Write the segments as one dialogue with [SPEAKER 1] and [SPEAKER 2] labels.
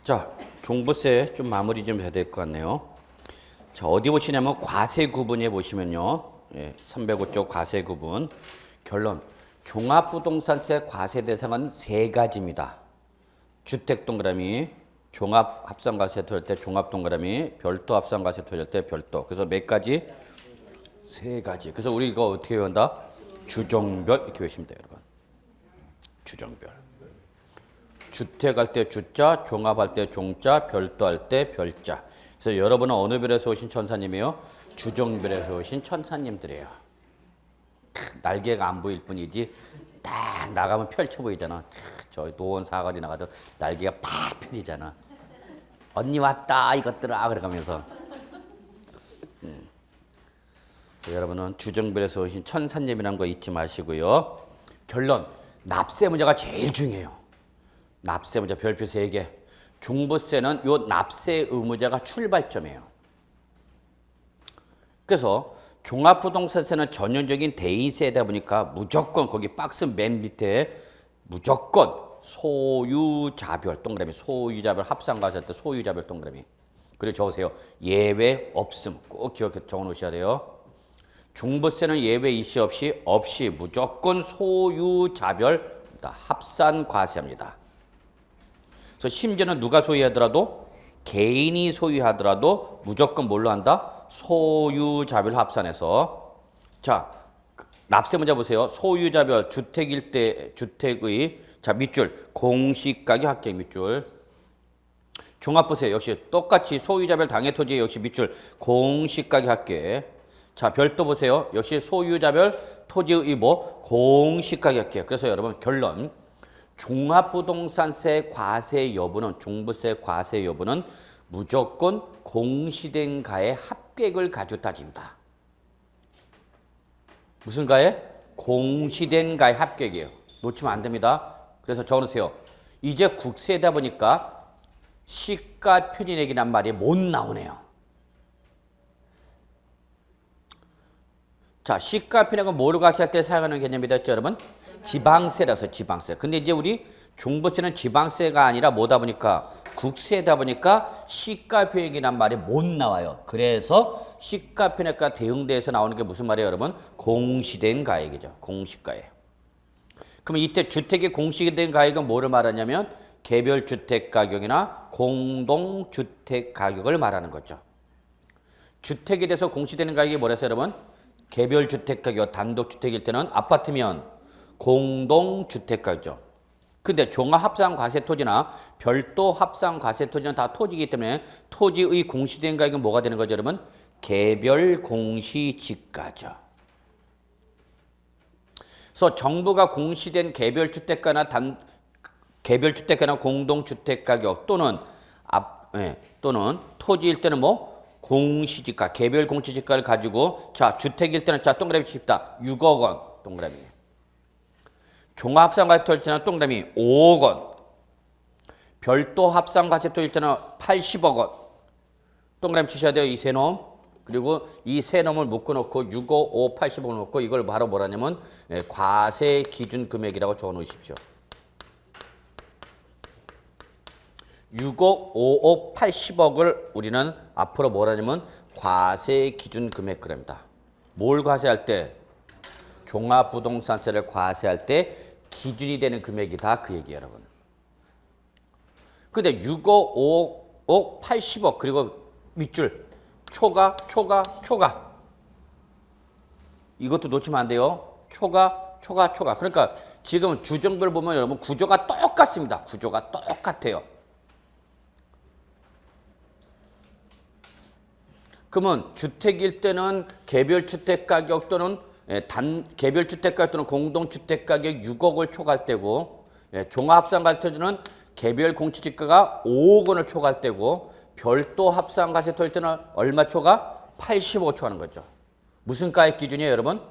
[SPEAKER 1] 자, 종부세 좀 마무리 좀 해야 될 것 같네요. 자, 어디 보시냐면 과세 구분에 보시면요. 305쪽 과세 구분. 결론. 종합부동산세 과세 대상은 세 가지입니다. 주택 동그라미, 종합 합산과세 토할 때 종합 동그라미, 별도 합산과세 토할 때 별도. 그래서 몇 가지? 세 가지. 그래서 우리 이거 어떻게 외운다? 주종별 이렇게 외우시면 돼요, 여러분. 주종별. 주택할 때 주자, 종합할 때 종자, 별도할 때 별자. 그래서 여러분은 어느 별에서 오신 천사님이에요? 주종별에서 오신 천사님들이에요. 날개가 안 보일 뿐이지 딱 나가면 펼쳐 보이잖아. 저 노원 사거리 나가도 날개가 팍 펴지잖아. 언니 왔다 이것들아 그러면서. 그래서 여러분은 주종별에서 오신 천사님이라는 거 잊지 마시고요. 결론, 납세 문제가 제일 중요해요. 납세 문제 별표 3개. 종부세는 요 납세 의무자가 출발점이에요. 그래서 종합부동산세는 전형적인 대인세다 보니까 무조건 거기 박스 맨 밑에 무조건 소유자별 동그라미, 소유자별 합산과세 때 소유자별 동그라미. 그리고 적으세요. 예외 없음. 꼭 기억해 적어 놓으셔야 돼요. 종부세는 예외 이시 없이 무조건 소유자별 합산과세합니다. 그래서 심지어는 누가 소유하더라도 개인이 소유하더라도 무조건 뭘로 한다? 소유자별 합산해서. 자, 납세 문제 보세요. 소유자별 주택일 때 주택의 자 밑줄 공시가격 합계 밑줄. 종합부세 역시 똑같이 소유자별 당해 토지 역시 밑줄 공시가격 합계. 자, 별도 보세요. 역시 소유자별 토지의 공시가격 합계. 그래서 여러분 결론. 종합부동산세 과세 여부는 종부세 과세 여부는 무조건 공시된 가의 합계액을 가지고 따집니다. 무슨 가에? 공시된 가의 합계액이에요. 놓치면 안 됩니다. 그래서 적어놓으세요. 이제 국세다 보니까 시가 표준액이란 말이 못 나오네요. 자, 시가 표준액은 뭐를 과세할 때 사용하는 개념이다 했죠, 여러분? 지방세라서 지방세. 근데 이제 우리 종부세는 지방세가 아니라 뭐다 보니까 국세다 보니까 시가표액이란 말이 못 나와요. 그래서 시가표액과 대응대에서 나오는 게 무슨 말이에요, 여러분? 공시된 가액이죠. 공시가액. 그러면 이때 주택의 공시된 가액은 뭐를 말하냐면 개별 주택 가격이나 공동 주택 가격을 말하는 거죠. 주택에 대해서 공시되는 가격이 뭐라서 여러분? 개별 주택 가격, 단독 주택일 때는 아파트면 공동주택가죠. 근데 종합합산과세토지나 별도 합산과세토지는 다 토지이기 때문에 토지의 공시된 가격은 뭐가 되는 거죠, 여러분? 개별 공시지가죠. 그래서 정부가 공시된 개별주택가나 공동주택가격 또는 또는 토지일 때는 공시지가, 개별 공시지가를 가지고 자 주택일 때는 자 동그라미 칩시다. 6억 원 동그라미. 종합합산과세 토지일 때는 동그라미 5억 원. 별도 합산과세 토지일 때는 80억 원. 동그라미 치셔야 돼요. 이 세 놈. 그리고 이 세 놈을 묶어놓고 6억, 5, 80억을 놓고 이걸 바로 뭐라냐면 과세 기준 금액이라고 적어놓으십시오. 6억, 5억, 80억을 우리는 앞으로 뭐라냐면 과세 기준 금액 그럽니다. 뭘 과세할 때? 종합부동산세를 과세할 때 기준이 되는 금액이다 그 얘기예요, 여러분. 근데 6억, 5억, 80억 그리고 밑줄 초과. 이것도 놓치면 안 돼요. 초과. 그러니까 지금 주종별 보면 여러분 구조가 똑같습니다. 구조가 똑같아요. 그러면 주택일 때는 개별주택 가격 또는 개별주택 가격 또는 공동주택 가격 6억을 초과할 때고 종합합산과세토지는 개별 공시지가가 5억 원을 초과할 때고 별도 합산과세토일 때는 얼마 초과? 85억 초과하는 거죠. 무슨 가액 기준이에요, 여러분?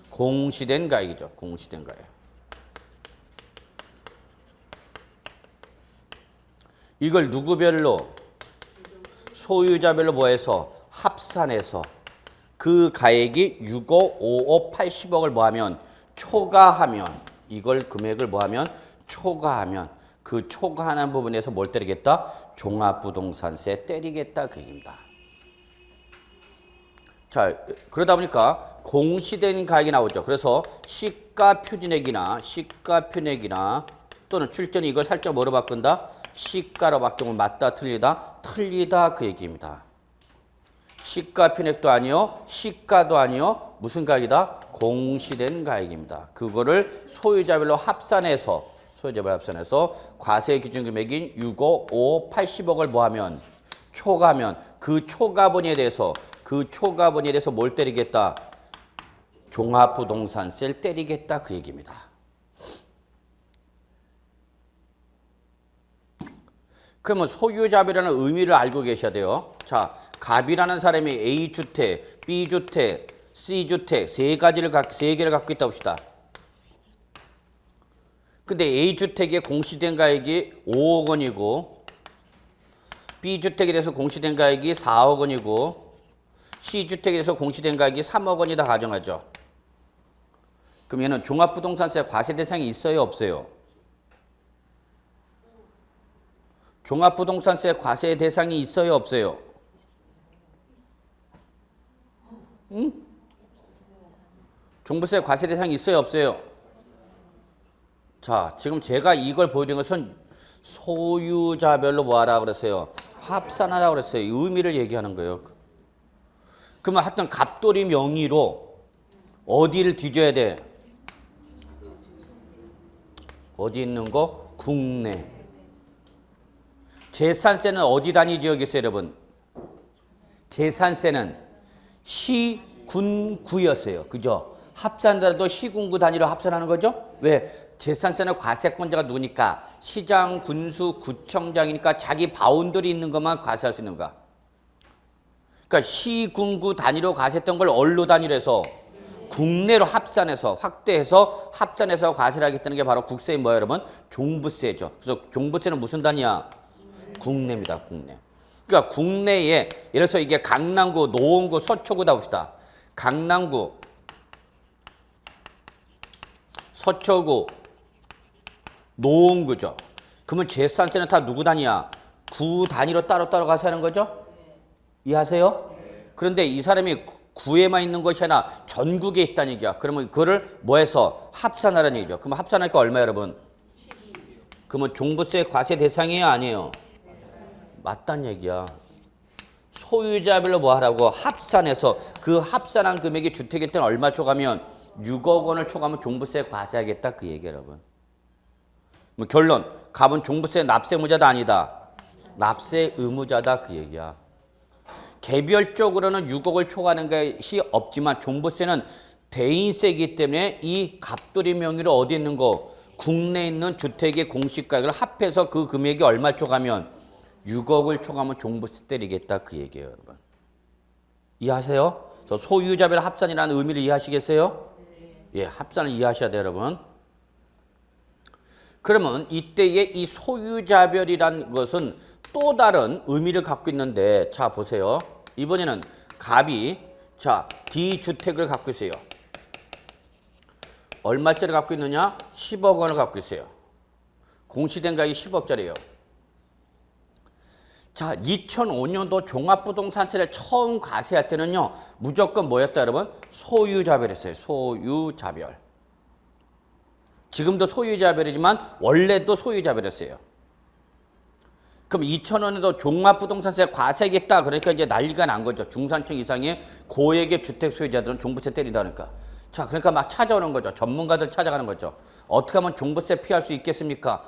[SPEAKER 1] 공시된 가액이죠. 공시된 가액. 이걸 누구별로? 소유자별로 뭐해서? 합산해서 그 가액이 6억, 5억, 80억을 뭐하면 초과하면 이걸 금액을 뭐하면 초과하면 그 초과하는 부분에서 뭘 때리겠다? 종합부동산세 때리겠다 그 얘기입니다. 자, 그러다 보니까 공시된 가액이 나오죠. 그래서 시가표준액이나 또는 출전이 이걸 살짝 뭐로 바꾼다? 시가로 바꾸면 맞다 틀리다? 틀리다 그 얘기입니다. 시가표준액도 아니요, 시가도 아니요, 무슨 가액이다? 공시된 가액입니다. 그거를 소유자별로 합산해서 과세 기준 금액인 6억, 5, 80억을 뭐하면 초과하면 그 초과분에 대해서 뭘 때리겠다? 종합부동산세를 때리겠다 그 얘기입니다. 그러면 소유자별이라는 의미를 알고 계셔야 돼요. 자, 갑이라는 사람이 A주택, B주택, C주택 세 개를 갖고 있다 봅시다. 근데 A주택의 공시된 가액이 5억 원이고 B주택에 대해서 공시된 가액이 4억 원이고 C주택에 대해서 공시된 가액이 3억 원이다 가정하죠. 그럼 얘는 종합부동산세 과세 대상이 있어요 없어요? 종합부동산세 과세 대상이 있어요 없어요? 응? 종부세 과세 대상이 있어요 없어요? 자, 지금 제가 이걸 보여준 것은 소유자별로 뭐 하라 그랬어요? 합산하라 그랬어요. 의미를 얘기하는 거예요. 그러면 하여튼 갑돌이 명의로 어디를 뒤져야 돼? 어디 있는 거? 국내. 재산세는 어디 단위 지역이었어요, 여러분? 재산세는 시, 군, 구였어요. 그죠? 합산하더라도 시군구 단위로 합산하는 거죠? 왜? 재산세는 과세권자가 누구니까? 시장, 군수, 구청장이니까 자기 바운더리 있는 것만 과세할 수 있는 거야. 그러니까 시군구 단위로 과세했던 걸 얼로 단위로 해서 국내로 합산해서 확대해서 합산해서 과세를 하겠다는 게 바로 국세인 뭐예요, 여러분? 종부세죠. 그래서 종부세는 무슨 단위야? 국내입니다, 국내. 그러니까 국내에 예를 들어서 이게 강남구, 노원구, 서초구다 봅시다. 강남구, 서초구, 노원구죠. 그러면 재산세는 다 누구 단위야? 구 단위로 따로따로 가서 하는 거죠? 이해하세요? 그런데 이 사람이 구에만 있는 것이 아니라 전국에 있다는 얘기야. 그러면 그거를 뭐 해서 합산하라는 얘기죠. 그러면 합산하니까 얼마 여러분? 그러면 종부세 과세 대상이에요 아니에요? 맞단 얘기야. 소유자별로 뭐 하라고? 합산해서 그 합산한 금액이 주택일 때는 얼마 초과하면 6억 원을 초과하면 종부세 과세하겠다 그 얘기야 여러분. 뭐 결론, 갑은 종부세 납세 의무자다 아니다? 납세 의무자다 그 얘기야. 개별적으로는 6억을 초과하는 것이 없지만 종부세는 대인세이기 때문에 이 갑돌이 명의로 어디 있는 거? 국내에 있는 주택의 공시가액을 합해서 그 금액이 얼마 초과하면 6억을 초과하면 종부세 때리겠다 그 얘기예요 여러분. 이해하세요? 저 소유자별 합산이라는 의미를 이해하시겠어요? 예, 합산을 이해하셔야 돼요 여러분. 그러면 이때의 이 소유자별이란 것은 또 다른 의미를 갖고 있는데 자 보세요. 이번에는 갑이 자 D주택을 갖고 있어요. 얼마짜리 갖고 있느냐? 10억 원을 갖고 있어요. 공시된 가격이 10억짜리예요. 자 2005년도 종합부동산세를 처음 과세할 때는요. 무조건 뭐였다 여러분? 소유자별이었어요. 소유자별. 지금도 소유자별이지만 원래도 소유자별이었어요. 그럼 2000원에도 종합부동산세 과세겠다. 그러니까 이제 난리가 난 거죠. 중산층 이상의 고액의 주택 소유자들은 종부세 때린다 그러니까. 자, 그러니까 막 찾아오는 거죠. 전문가들 찾아가는 거죠. 어떻게 하면 종부세 피할 수 있겠습니까?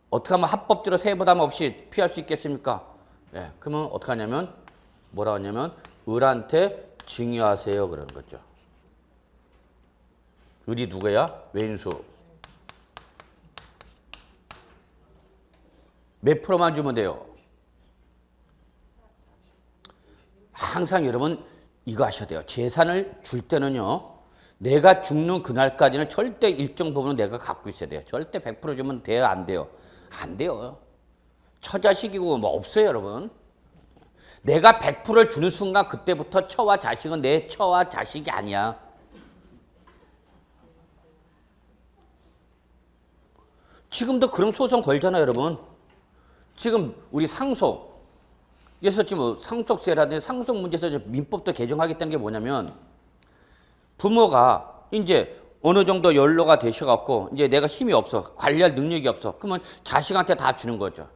[SPEAKER 1] 어떻게 하면 합법적으로 세부담 없이 피할 수 있겠습니까? 예, 그러면 어떻게 하냐면 뭐라 하냐면 을한테 증여하세요 그러는 거죠. 을이 누구야? 왼수. 몇 프로만 주면 돼요? 항상 여러분 이거 하셔야 돼요. 재산을 줄 때는요. 내가 죽는 그날까지는 절대 일정 부분은 내가 갖고 있어야 돼요. 절대 100% 주면 돼요? 안 돼요? 안 돼요. 처자식이고 뭐 없어요 여러분. 내가 100%를 주는 순간 그때부터 처와 자식은 내 처와 자식이 아니야. 지금도 그런 소송 걸잖아요, 여러분. 지금 우리 상속에서 지금 상속세라든지 상속 문제에서 민법도 개정하겠다는 게 뭐냐면 부모가 이제 어느 정도 연로가 되셔갖고 이제 내가 힘이 없어. 관리할 능력이 없어. 그러면 자식한테 다 주는 거죠.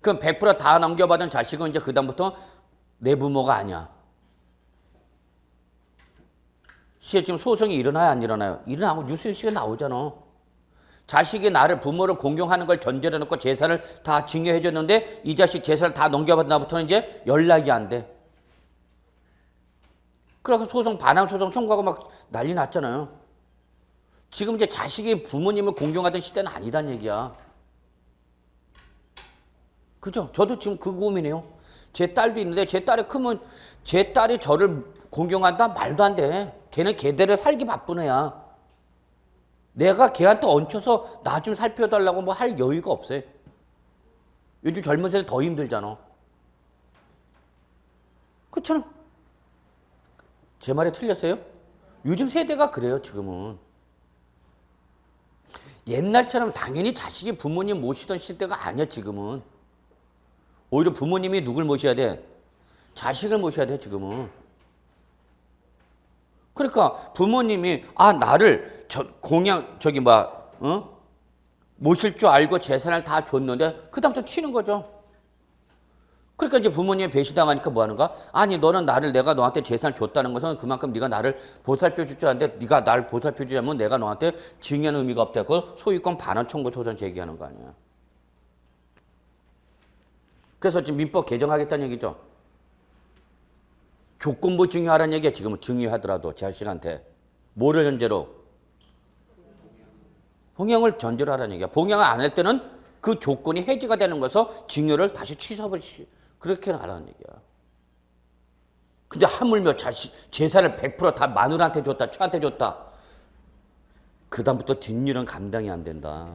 [SPEAKER 1] 그럼 100%다 넘겨받은 자식은 이제 그다음부터 내 부모가 아니야. 시에 지금 소송이 일어나요, 안 일어나요? 일어나고 뉴스에 나오잖아. 자식이 나를 부모를 공경하는 걸 전제로 놓고 재산을 다 증여해 줬는데 이 자식 재산을 다 넘겨받은 다음부터는 이제 연락이 안 돼. 그래서 소송 반환 소송 청구하고 막 난리 났잖아요. 지금 이제 자식이 부모님을 공경하던 시대는 아니란 얘기야. 그죠? 저도 지금 그 고민이에요. 제 딸도 있는데 제 딸이 크면 제 딸이 저를 공경한다? 말도 안 돼. 걔는 걔대로 살기 바쁜 애야. 내가 걔한테 얹혀서 나 좀 살펴달라고 뭐 할 여유가 없어요. 요즘 젊은 세대 더 힘들잖아. 그렇잖아. 제 말에 틀렸어요? 요즘 세대가 그래요, 지금은. 옛날처럼 당연히 자식이 부모님 모시던 시대가 아니야, 지금은. 오히려 부모님이 누굴 모셔야 돼? 자식을 모셔야 돼, 지금은. 그러니까 부모님이 나를 모실 줄 알고 재산을 다 줬는데 그다음부터 튀는 거죠. 그러니까 이제 부모님이 배신당하니까 뭐 하는가? 아니 너는 내가 너한테 재산을 줬다는 것은 그만큼 네가 나를 보살펴 줄 줄 아는데 네가 나를 보살펴 주자면 내가 너한테 증여는 의미가 없다. 그 소유권 반환 청구 소송 제기하는 거 아니야. 그래서 지금 민법 개정하겠다는 얘기죠. 조건부 증여하라는 얘기야. 지금은 증여하더라도 자식한테. 뭐를 전제로? 봉양을 전제로 하라는 얘기야. 봉양을 안 할 때는 그 조건이 해지가 되는 거서 증여를 다시 취소하듯이 그렇게 하라는 얘기야. 근데 하물며 재산을 100% 다 마누라한테 줬다, 처한테 줬다. 그 다음부터 뒷일은 감당이 안 된다.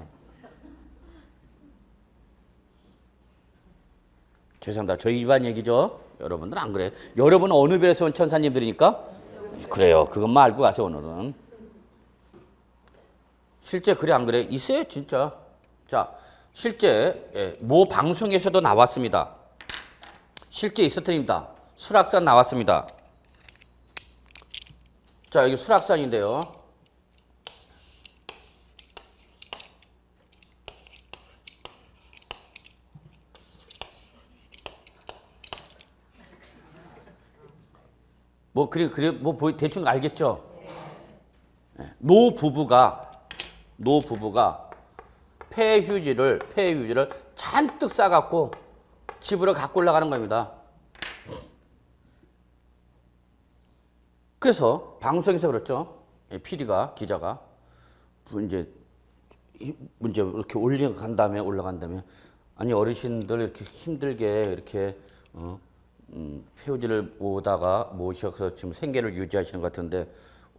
[SPEAKER 1] 죄송합니다. 저희 집안 얘기죠. 여러분들은 안 그래요. 여러분은 어느 별에서 온 천사님들이니까? 그래요. 그것만 알고 가세요, 오늘은. 실제 그래, 안 그래? 있어요, 진짜. 자, 실제, 모 방송에서도 나왔습니다. 실제 있었답니다. 수락산 나왔습니다. 자, 여기 수락산인데요. 대충 알겠죠? 노 부부가 폐휴지를 잔뜩 싸갖고 집으로 갖고 올라가는 겁니다. 그래서 방송에서 그렇죠. PD가, 기자가 이제 이렇게 올라간 다음에 아니 어르신들 이렇게 힘들게 이렇게 폐허지를 모셔서 지금 생계를 유지하시는 것 같은데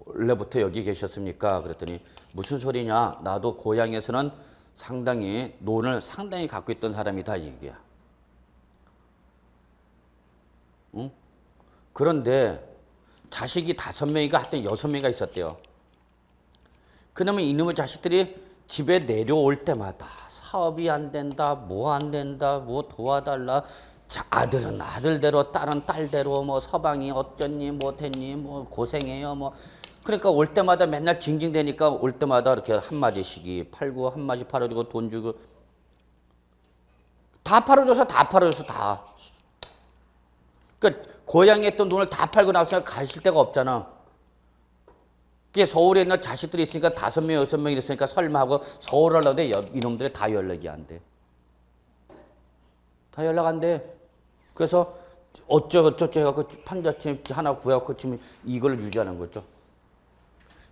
[SPEAKER 1] 원래부터 여기 계셨습니까? 그랬더니 무슨 소리냐? 나도 고향에서는 상당히 논을 상당히 갖고 있던 사람이다 이 얘기야. 응? 그런데 자식이 5명인가 하여튼 6명이 있었대요. 그러면 이놈의 자식들이 집에 내려올 때마다 사업이 안 된다, 뭐 안 된다, 뭐 도와달라. 자, 아들은 아들대로, 딸은 딸대로, 뭐 서방이 어쩌니, 못했니, 뭐 고생해요, 뭐. 그러니까 올 때마다 맨날 징징대니까 올 때마다 이렇게 한 마디씩이 팔고 한 마디 팔아주고 돈 주고 다 팔아줘서 다. 그러니까 고향에 있던 돈을 다 팔고 나서 가실 데가 없잖아. 그게 서울에 있는 자식들이 있으니까 5명, 6명 이랬으니까 설마 하고 서울 하려는데 이놈들이 다 연락이 안 돼. 다 연락 안 돼. 그래서 어쩌고저쩌고 해갖고 판자집 하나 구해갖고 지금 이걸 유지하는 거죠.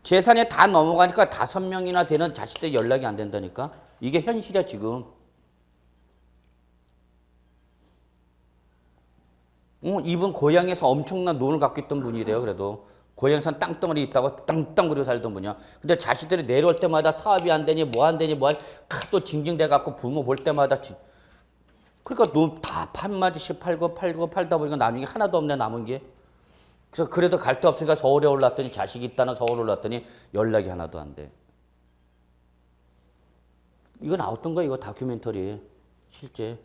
[SPEAKER 1] 재산이 다 넘어가니까 5명이나 되는 자식들 연락이 안 된다니까. 이게 현실이야 지금. 이분 고향에서 엄청난 돈을 갖고 있던 분이래요. 그래도 고향에선 땅덩어리 있다고 땅덩어리 살던 분이야. 근데 자식들이 내려올 때마다 사업이 안 되니 뭐 안 되니 또 징징대 갖고 부모 볼 때마다 그러니까 돈 다 한 마디씩 팔고 팔다 보니까 나중에 하나도 없네 남은 게. 그래서 그래도 갈 데 없으니까 서울에 올랐더니 자식이 있다는 서울 올랐더니 연락이 하나도 안 돼. 이거 나왔던 거야, 이거 다큐멘터리. 실제.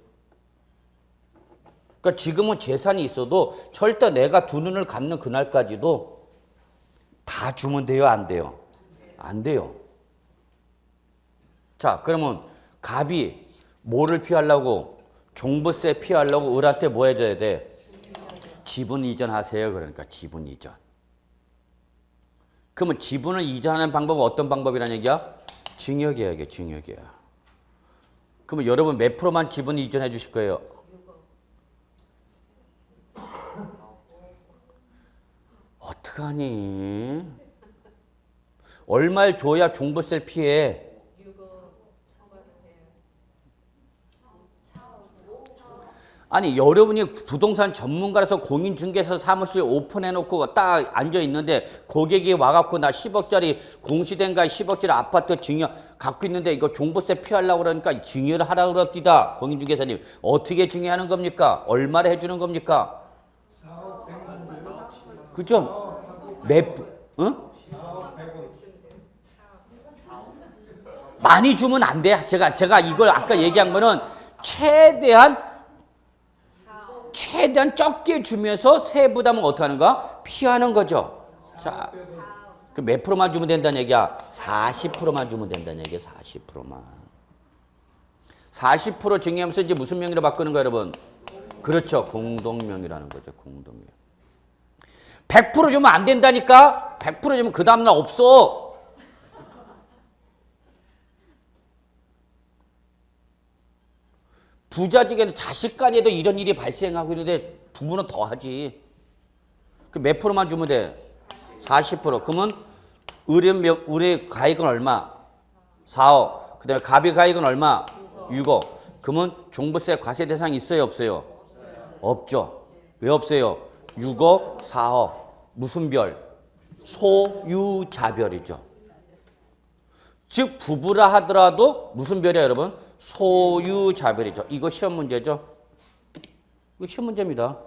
[SPEAKER 1] 그러니까 지금은 재산이 있어도 절대 내가 두 눈을 감는 그날까지도 다 주면 돼요, 안 돼요? 안 돼요. 자, 그러면 갑이 뭐를 피하려고? 종부세 피하려고 을한테 뭐 해줘야 돼? 지분 이전하세요. 그러니까 지분 이전. 그러면 지분을 이전하는 방법은 어떤 방법이라는 얘기야? 증여계야, 이게 증여계야. 그러면 여러분 몇 프로만 지분 이전해 주실 거예요? 어떡하니? 얼마를 줘야 종부세를 피해? 아니 여러분이 부동산 전문가라서 공인중개사 사무실 오픈해놓고 딱 앉아있는데 고객이 와갖고 나 10억짜리 공시된가 10억짜리 아파트 증여 갖고 있는데 이거 종부세 피하려고 그러니까 증여를 하라고 그럽디다. 공인중개사님 어떻게 증여하는 겁니까? 얼마를 해주는 겁니까? 그죠? 응? 많이 주면 안 돼. 제가 이걸 아까 얘기한 거는 최대한 적게 주면서 세부담은 어떻게 하는가? 피하는 거죠. 자, 그 몇 프로만 주면 된다는 얘기야? 40%만 주면 된다는 얘기야. 40%만. 40% 증여하면서 이제 무슨 명의로 바꾸는 거야, 여러분? 그렇죠. 공동명의라는 거죠. 공동명. 100% 주면 안 된다니까? 100% 주면 그 다음날 없어. 부자직에는 자식 간에도 이런 일이 발생하고 있는데 부부는 더 하지. 그 몇 프로만 주면 돼? 40%. 그러면 을의 가액은 얼마? 4억. 그 다음에 갑의 가액은 얼마? 6억. 그러면 종부세 과세 대상이 있어요? 없어요? 없죠. 왜 없어요? 6억, 4억. 무슨 별? 소유자별이죠. 즉 부부라 하더라도 무슨 별이야 여러분? 소유자별이죠. 이거 시험 문제죠. 이거 시험 문제입니다.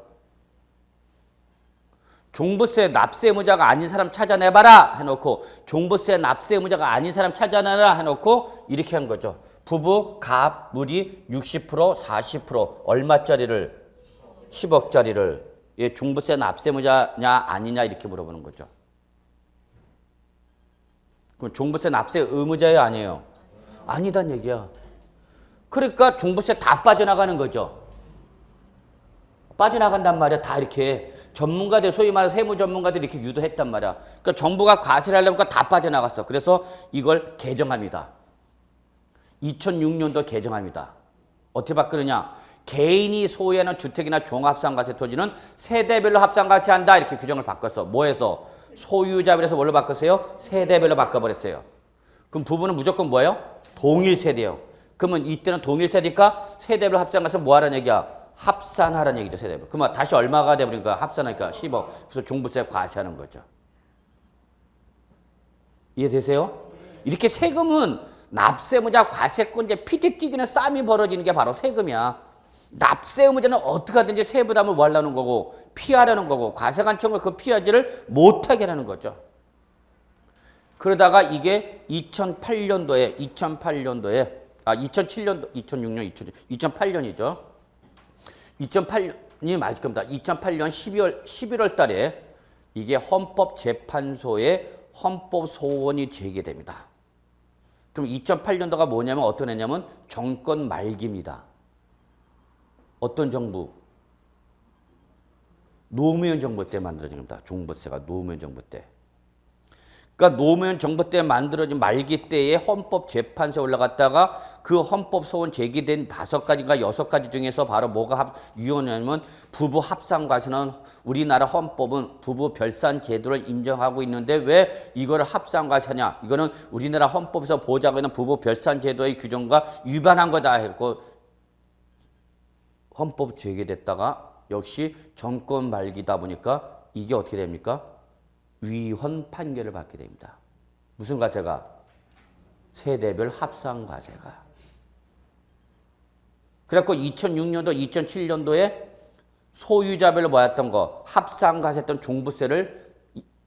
[SPEAKER 1] 종부세 납세의무자가 아닌 사람 찾아내봐라 해놓고 종부세 납세의무자가 아닌 사람 찾아내라 해놓고 이렇게 한 거죠. 부부, 갑, 을이 60%, 40% 얼마짜리를? 10억짜리를 얘 종부세 납세의무자냐 아니냐 이렇게 물어보는 거죠. 그럼 종부세 납세 의무자예요 아니에요? 아니단 얘기야. 그러니까 종부세 다 빠져나가는 거죠. 빠져나간단 말이야. 다 이렇게 전문가들 소위 말해서 세무 전문가들이 이렇게 유도했단 말이야. 그러니까 정부가 과세를 하려니까 다 빠져나갔어. 그래서 이걸 개정합니다. 2006년도 개정합니다. 어떻게 바꾸느냐? 개인이 소유하는 주택이나 종합상가세 토지는 세대별로 합상가세한다 이렇게 규정을 바꿨어. 뭐해서? 소유자별에서 뭘로 바꿨어요? 세대별로 바꿔버렸어요. 그럼 부부는 무조건 뭐예요? 동일 세대예요. 그러면 이때는 동일 세대니까 세대별로 합산가서 뭐 하라는 얘기야? 합산하라는 얘기죠, 세대별. 그러면 다시 얼마가 돼버리니까 합산하니까 10억. 그래서 종부세 과세하는 거죠. 이해되세요? 이렇게 세금은 납세의무자, 과세권자, 피디 뛰기는 싸움이 벌어지는 게 바로 세금이야. 납세의무자는 어떻게 하든지 세부담을 뭐 하려는 거고 피하려는 거고 과세관청은 그 피하지를 못하게 하는 거죠. 그러다가 이게 2008년도에 2007년도, 2006년, 2008년이죠. 2008년이 맞을 겁니다. 2008년 11월 달에 이게 헌법재판소에 헌법소원이 제기됩니다. 그럼 2008년도가 뭐냐면 어떤 해냐면 정권 말기입니다. 어떤 정부? 노무현 정부 때 만들어진 겁니다. 종부세가 노무현 정부 때. 그러니까 노무현 정부 때 만들어진 말기 때에 헌법재판소에 올라갔다가 그 헌법소원 제기된 5가지인가 6가지 중에서 바로 뭐가 유효냐면 부부 합산과세는 우리나라 헌법은 부부 별산 제도를 인정하고 있는데 왜 이거를 합산과세냐? 이거는 우리나라 헌법에서 보장하고 있는 부부 별산 제도의 규정과 위반한 거다 했고 헌법 제기됐다가 역시 정권 말기다 보니까 이게 어떻게 됩니까? 위헌 판결을 받게 됩니다. 무슨 과세가? 세대별 합산과세가. 그래갖고 2006년도, 2007년도에 소유자별로 모았던 거 합산과세했던 종부세를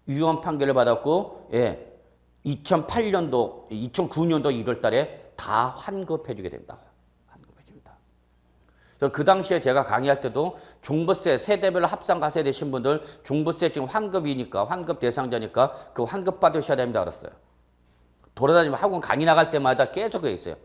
[SPEAKER 1] 위헌 판결을 받았고, 2008년도, 2009년도 1월 달에 다 환급해 주게 됩니다. 환급해 줍니다. 그 당시에 제가 강의할 때도 종부세 세대별로 합산 과세 되신 분들 종부세 지금 환급이니까 환급 대상자니까 그 환급 받으셔야 됩니다 그랬어요. 돌아다니면 학원 강의 나갈 때마다 계속 그게 있어요.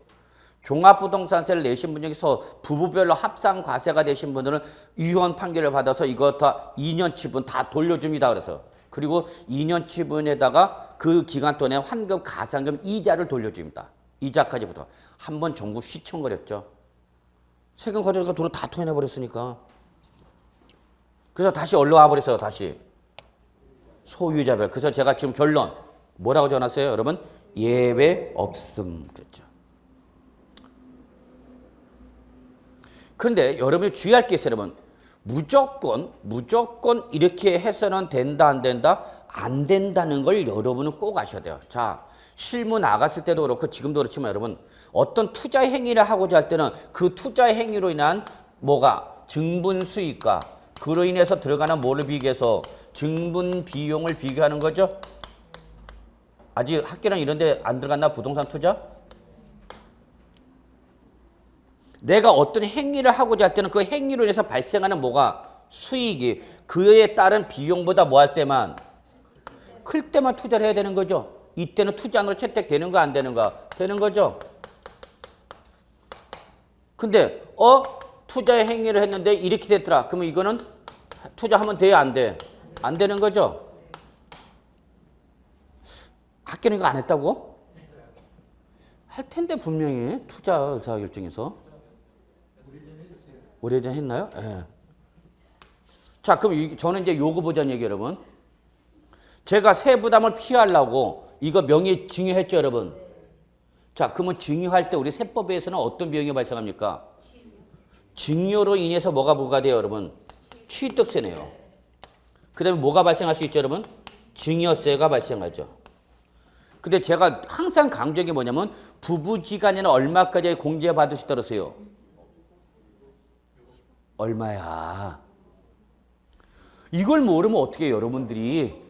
[SPEAKER 1] 종합부동산세를 내신 분 중에서 부부별로 합산 과세가 되신 분들은 유언 판결을 받아서 이거 다 2년 치분 다 돌려줍니다 그래서. 그리고 2년 치분에다가 그 기간 동안에 환급 가산금 이자를 돌려줍니다. 이자까지부터. 한번 정부 휘청거렸죠. 세금 거래가 돈을 다 토해내버렸으니까. 그래서 다시 올라와 버렸어요. 다시. 소유자별. 그래서 제가 지금 결론 뭐라고 전했어요? 여러분 예외 없음. 그랬죠. 그런데 여러분이 주의할 게 있어요. 여러분. 무조건 이렇게 해서는 된다 안 된다? 안 된다는 걸 여러분은 꼭 아셔야 돼요. 자, 실무 나갔을 때도 그렇고 지금도 그렇지만 여러분 어떤 투자 행위를 하고자 할 때는 그 투자 행위로 인한 뭐가 증분 수익과 그로 인해서 들어가는 뭐를 비교해서 증분 비용을 비교하는 거죠. 아직 학교랑 이런 데 안 들어갔나 부동산 투자? 내가 어떤 행위를 하고자 할 때는 그 행위로 인해서 발생하는 뭐가 수익이 그에 따른 비용보다 뭐 할 때만 클 때만 투자를 해야 되는 거죠. 이때는 투자안으로 채택되는가 안 되는가? 되는 거죠. 근데 투자의 행위를 했는데 이렇게 됐더라. 그러면 이거는 투자하면 돼야 안 돼? 안 되는 거죠. 학교는 이거 안 했다고? 할 텐데 분명히 투자 의사결정에서. 오래전에 했나요? 예. 자, 그럼 저는 이제 요거 보자는 얘기 여러분. 제가 세부담을 피하려고 이거 명의 증여했죠, 여러분. 자, 그러면 증여할 때 우리 세법에서는 어떤 비용이 발생합니까? 증여로 인해서 뭐가 부과돼요, 여러분? 취득세네요. 그 다음에 뭐가 발생할 수 있죠, 여러분? 증여세가 발생하죠. 근데 제가 항상 강조한 게 뭐냐면 부부지간에는 얼마까지 공제받을 수 있다면서요? 얼마야? 이걸 모르면 어떻게 해요, 여러분들이?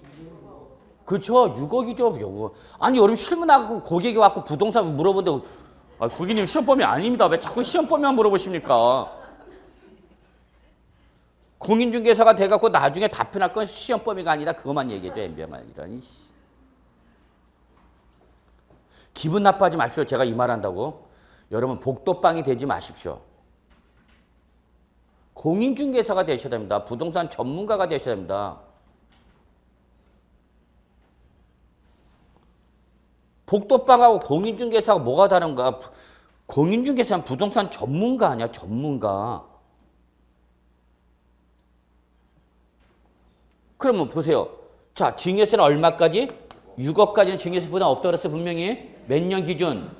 [SPEAKER 1] 그렇죠. 6억이죠. 6억. 아니 여러분 실무 나가고 고객이 왔고 부동산 물어본다고 고객님 시험범위 아닙니다. 왜 자꾸 시험범위만 물어보십니까? 공인중개사가 돼갖고 나중에 답변할 건 시험범위가 아니라 그것만 얘기해줘. MB만 이런. 기분 나빠하지 마십시오. 제가 이 말 한다고. 여러분 복도빵이 되지 마십시오. 공인중개사가 되셔야 됩니다. 부동산 전문가가 되셔야 됩니다. 복도빵하고 공인중개사가 뭐가 다른가? 공인중개사는 부동산 전문가 아니야, 전문가. 그러면 보세요. 자, 증여세는 얼마까지? 6억까지는 증여세 부담 없다고 그랬어요, 분명히. 몇 년 기준?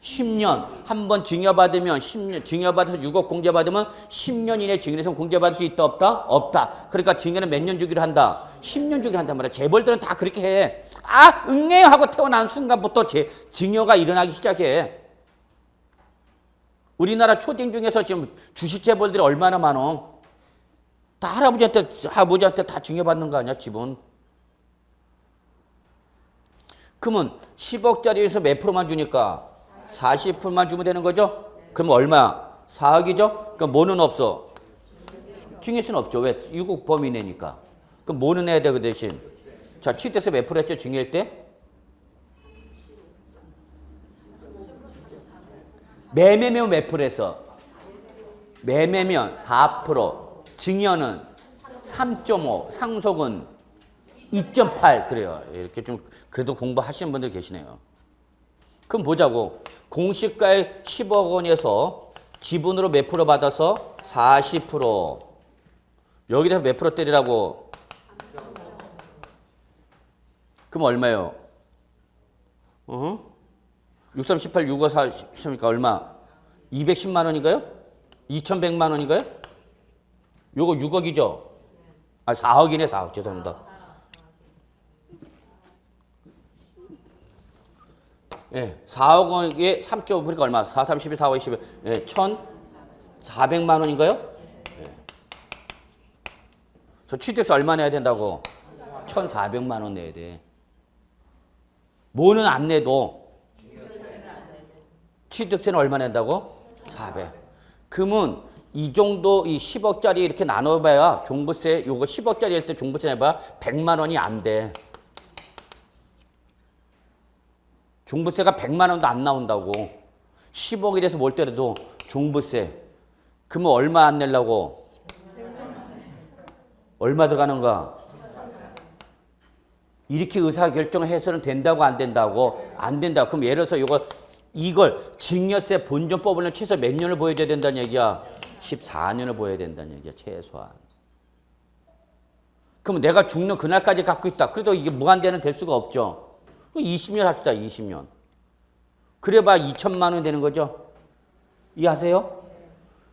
[SPEAKER 1] 10년. 한 번 증여받으면 10년, 증여받아서 6억 공제받으면 10년 이내 증여세는 공제받을 수 있다, 없다? 없다. 그러니까 증여는 몇 년 주기로 한다? 10년 주기로 한단 말이야. 재벌들은 다 그렇게 해. 응해요 하고 태어난 순간부터 증여가 일어나기 시작해. 우리나라 초딩 중에서 지금 주식 재벌들이 얼마나 많어? 다 할아버지한테, 아버지한테 다 증여받는 거 아니야, 집은? 그러면 10억짜리에서 몇 프로만 주니까? 40%만 주면 되는 거죠? 그럼 얼마? 4억이죠? 그럼 뭐는 없어? 증여세는 없죠. 왜? 6억 범위 내니까. 그럼 뭐는 해야 돼, 그 대신? 자, 취득세 몇 프로 했죠, 증여할 때? 매매면 몇 프로 했어? 매매면 4%, 증여는 3.5, 상속은 2.8 그래요. 이렇게 좀 그래도 공부하시는 분들 계시네요. 그럼 보자고. 공시가의 10억 원에서 지분으로 몇 프로 받아서 40%. 여기다 몇 프로 때리라고? 그럼 얼마예요? 6, 3, 18, 6, 5, 4, 10이니까 얼마? 210만 원인가요? 2100만 원인가요? 요거 6억이죠? 4억이네, 4억. 죄송합니다. 예, 4억 원에 3.5 그러니까 얼마? 4, 3, 12, 4, 5, 20, 예, 1,400만 원인가요? 예. 저 취득세 얼마 내야 된다고? 1,400만 원 내야 돼. 뭐는 안 내도 취득세는 얼마 낸다고? 400. 그러면 이 정도 이 10억짜리 이렇게 나눠봐야 종부세 요거 10억짜리 할 때 종부세 내봐야 100만 원이 안 돼. 종부세가 100만 원도 안 나온다고. 10억이 돼서 뭘 때려도 종부세. 그러면 얼마 안 내려고? 얼마 들어가는가? 이렇게 의사결정을 해서는 된다고 안 된다고? 안 된다. 그럼 예를 들어서 이걸 증여세 본전법을 최소 몇 년을 보여줘야 된다는 얘기야? 14년을 보여야 된다는 얘기야. 최소한. 그럼 내가 죽는 그날까지 갖고 있다. 그래도 이게 무한대는 될 수가 없죠. 20년 합시다. 20년. 그래봐 2천만 원 되는 거죠. 이해하세요?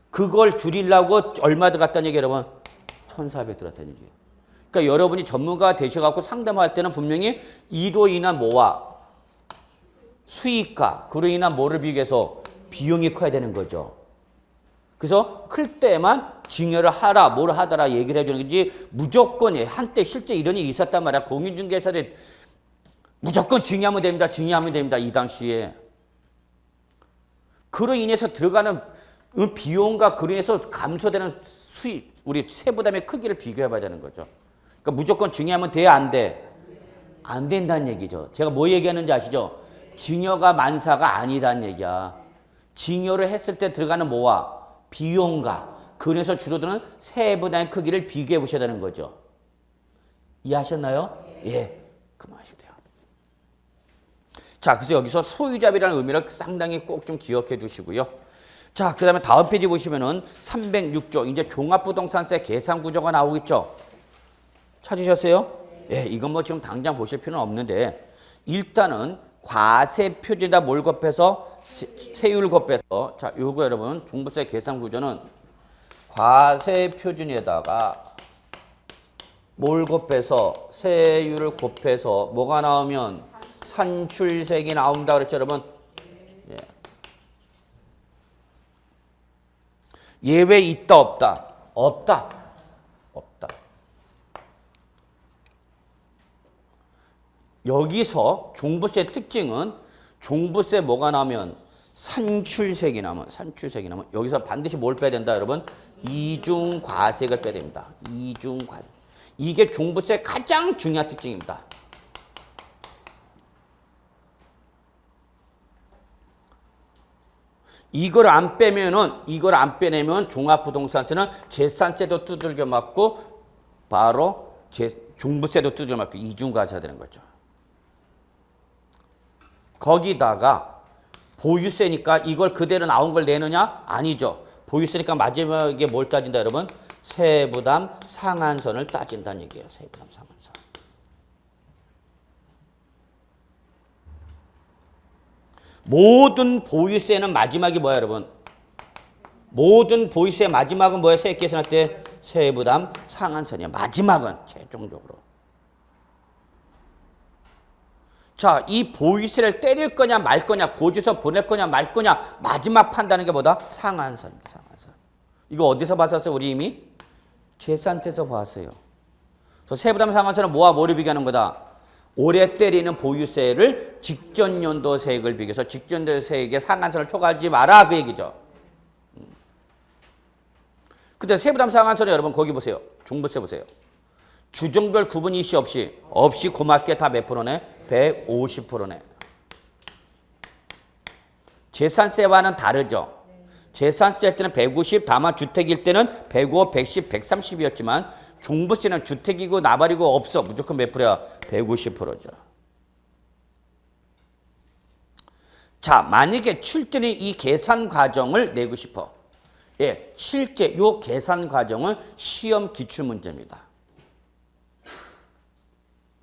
[SPEAKER 1] 그걸 줄이려고 얼마 들어갔다는 얘기 여러분? 1,400 들어갔다는 얘기예요. 그러니까 여러분이 전문가가 되셔갖고 상담할 때는 분명히 이로 인한 뭐와 수익과 그로 인한 뭐를 비교해서 비용이 커야 되는 거죠. 그래서 클 때만 증여를 하라, 뭘 하더라 얘기를 해주는 거지 무조건 한때 실제 이런 일이 있었단 말이야. 공인중개사를 무조건 증여하면 됩니다. 증여하면 됩니다. 이 당시에. 그로 인해서 들어가는 비용과 그로 인해서 감소되는 수익, 우리 세부담의 크기를 비교해 봐야 되는 거죠. 그러니까 무조건 증여하면 돼, 안 돼? 안 된다는 얘기죠. 제가 뭐 얘기하는지 아시죠? 증여가 만사가 아니다는 얘기야. 증여를 했을 때 들어가는 뭐와 비용과 그래서 줄어드는 세부담의 크기를 비교해 보셔야 되는 거죠. 이해하셨나요? 예. 그만하시면 돼요. 자, 그래서 여기서 소유자비라는 의미를 상당히 꼭 좀 기억해 두시고요. 자, 그 다음에 다음 페이지 보시면은 306조, 이제 종합부동산세 계산 구조가 나오겠죠? 찾으셨어요? 예, 이건 뭐 지금 당장 보실 필요는 없는데, 일단은 과세 표준에다 뭘 곱해서 세율 곱해서, 자, 요거 여러분, 종부세 계산 구조는 과세 표준에다가 뭘 곱해서 세율을 곱해서 뭐가 나오면 산출세액이 나온다 그랬죠, 여러분? 예. 예외 있다 없다? 없다. 없다. 여기서 종부세 특징은 종부세 뭐가 나오면 산출세액이 나오면 여기서 반드시 뭘 빼야 된다, 여러분? 이중과세액을 빼야 됩니다. 이중과세. 이게 종부세 가장 중요한 특징입니다. 이걸 안 빼내면 종합부동산세는 재산세도 두들겨 맞고 바로 종부세도 두들겨 맞고 이중과세가 되는 거죠. 거기다가 보유세니까 이걸 그대로 나온 걸 내느냐? 아니죠. 보유세니까 마지막에 뭘 따진다, 여러분? 세부담 상한선을 따진다는 얘기예요. 세부담 상한선. 모든 보유세는 마지막이 뭐야, 여러분? 모든 보유세 마지막은 뭐야? 세액 계산할 때 세부담 상한선이야. 마지막은 최종적으로. 자, 이 보유세를 때릴 거냐 말 거냐, 고지서 보낼 거냐 말 거냐, 마지막 판단하는 게 뭐다? 상한선입니다. 상한선. 이거 어디서 봤었어요? 우리 이미 재산세에서 봤어요. 그래서 세부담 상한선은 뭐와 뭐를 비교하는 거다? 올해 때리는 보유세를 직전 연도 세액을 비교해서 직전 연도 세액의 상한선을 초과하지 마라, 그 얘기죠. 근데 세부담 상한선은 여러분 거기 보세요. 종부세 보세요. 주종별 구분 이시 없이 고맙게 다 몇 프로네? 150%네. 재산세와는 다르죠. 재산세 때는 150, 다만 주택일 때는 105, 110, 130이었지만 종부세는 주택이고 나발이고 없어. 무조건 몇 프로야? 150%죠. 자, 만약에 출전이 이 계산 과정을 내고 싶어. 예, 실제 요 계산 과정은 시험 기출문제입니다.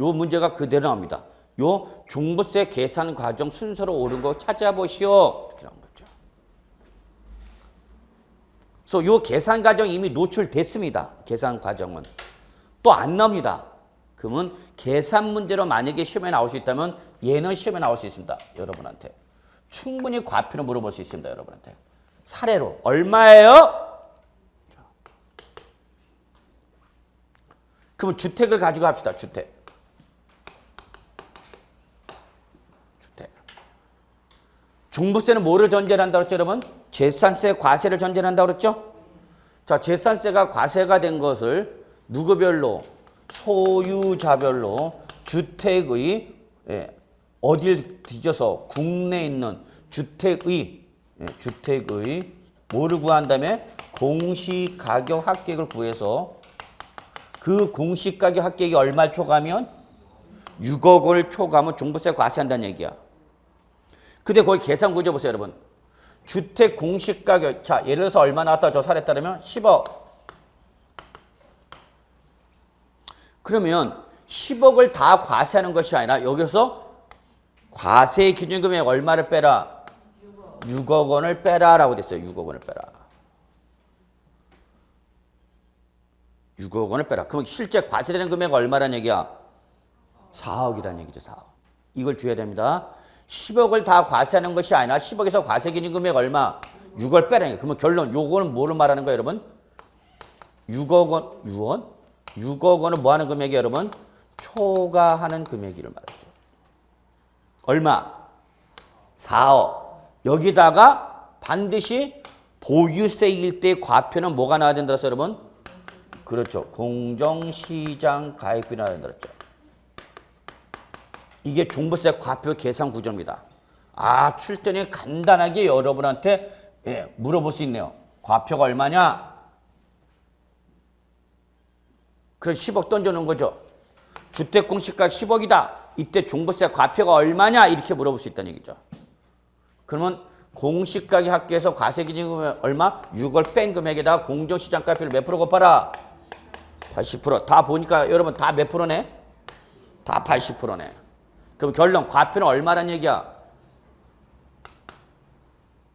[SPEAKER 1] 요 문제가 그대로 나옵니다. 요 종부세 계산 과정 순서로 옳은 거 찾아보시오. 이렇게 나온 거죠. 그래서 요 계산 과정 이미 노출됐습니다. 계산 과정은. 또 안 나옵니다. 그러면 계산 문제로 만약에 시험에 나올 수 있다면 얘는 시험에 나올 수 있습니다. 여러분한테. 충분히 과표로 물어볼 수 있습니다. 여러분한테. 사례로. 얼마예요? 그러면 주택을 가지고 합시다. 주택. 종부세는 뭐를 전제한다고 그랬죠, 여러분? 재산세, 과세를 전제한다고 그랬죠? 자, 재산세가 과세가 된 것을 누구별로? 소유자별로 주택의 어딜 뒤져서 국내에 있는 주택의 뭐를 구한 다음에 공시가격 합계액을 구해서 그 공시가격 합계액이 얼마 초과하면 6억 원을 초과하면 종부세 과세한다는 얘기야. 근데 거기 계산 구조 보세요, 여러분. 주택 공시가격, 자, 예를 들어서 얼마 나왔다 저 사례 따르면 10억. 그러면 10억을 다 과세하는 것이 아니라 여기서 과세 기준금액 얼마를 빼라? 6억 원을 빼라라고 됐어요. 6억 원을 빼라. 6억 원을 빼라. 그럼 실제 과세되는 금액이 얼마란 얘기야? 4억이라는 얘기죠. 4억. 이걸 주셔야 됩니다. 10억을 다 과세하는 것이 아니라 10억에서 과세 기준 금액 얼마? 6억 빼라는 얘기야. 그러면 결론 요거는 뭐를 말하는 거예요, 여러분? 6억 원, 6억 원은 뭐 하는 금액이에요, 여러분? 초과하는 금액이를 말하죠. 얼마? 4억. 여기다가 반드시 보유세일 때 과표는 뭐가 나와야 된다 그랬어요, 여러분? 그렇죠. 공정시장 가액비 나와야 된다 그랬죠. 이게 종부세 과표 계산 구조입니다. 아, 출전이 간단하게 여러분한테 물어볼 수 있네요. 과표가 얼마냐? 그래서 10억 던져놓은 거죠. 주택 공시가 10억이다. 이때 종부세 과표가 얼마냐? 이렇게 물어볼 수 있다는 얘기죠. 그러면 공시가격 합계해서 과세기준금액 얼마? 6월 뺀 금액에다가 공정시장가표를 몇 프로 곱하라? 80%. 다 보니까 여러분 다 몇 프로네? 다 80%네. 그럼 결론 과표는 얼마란 얘기야?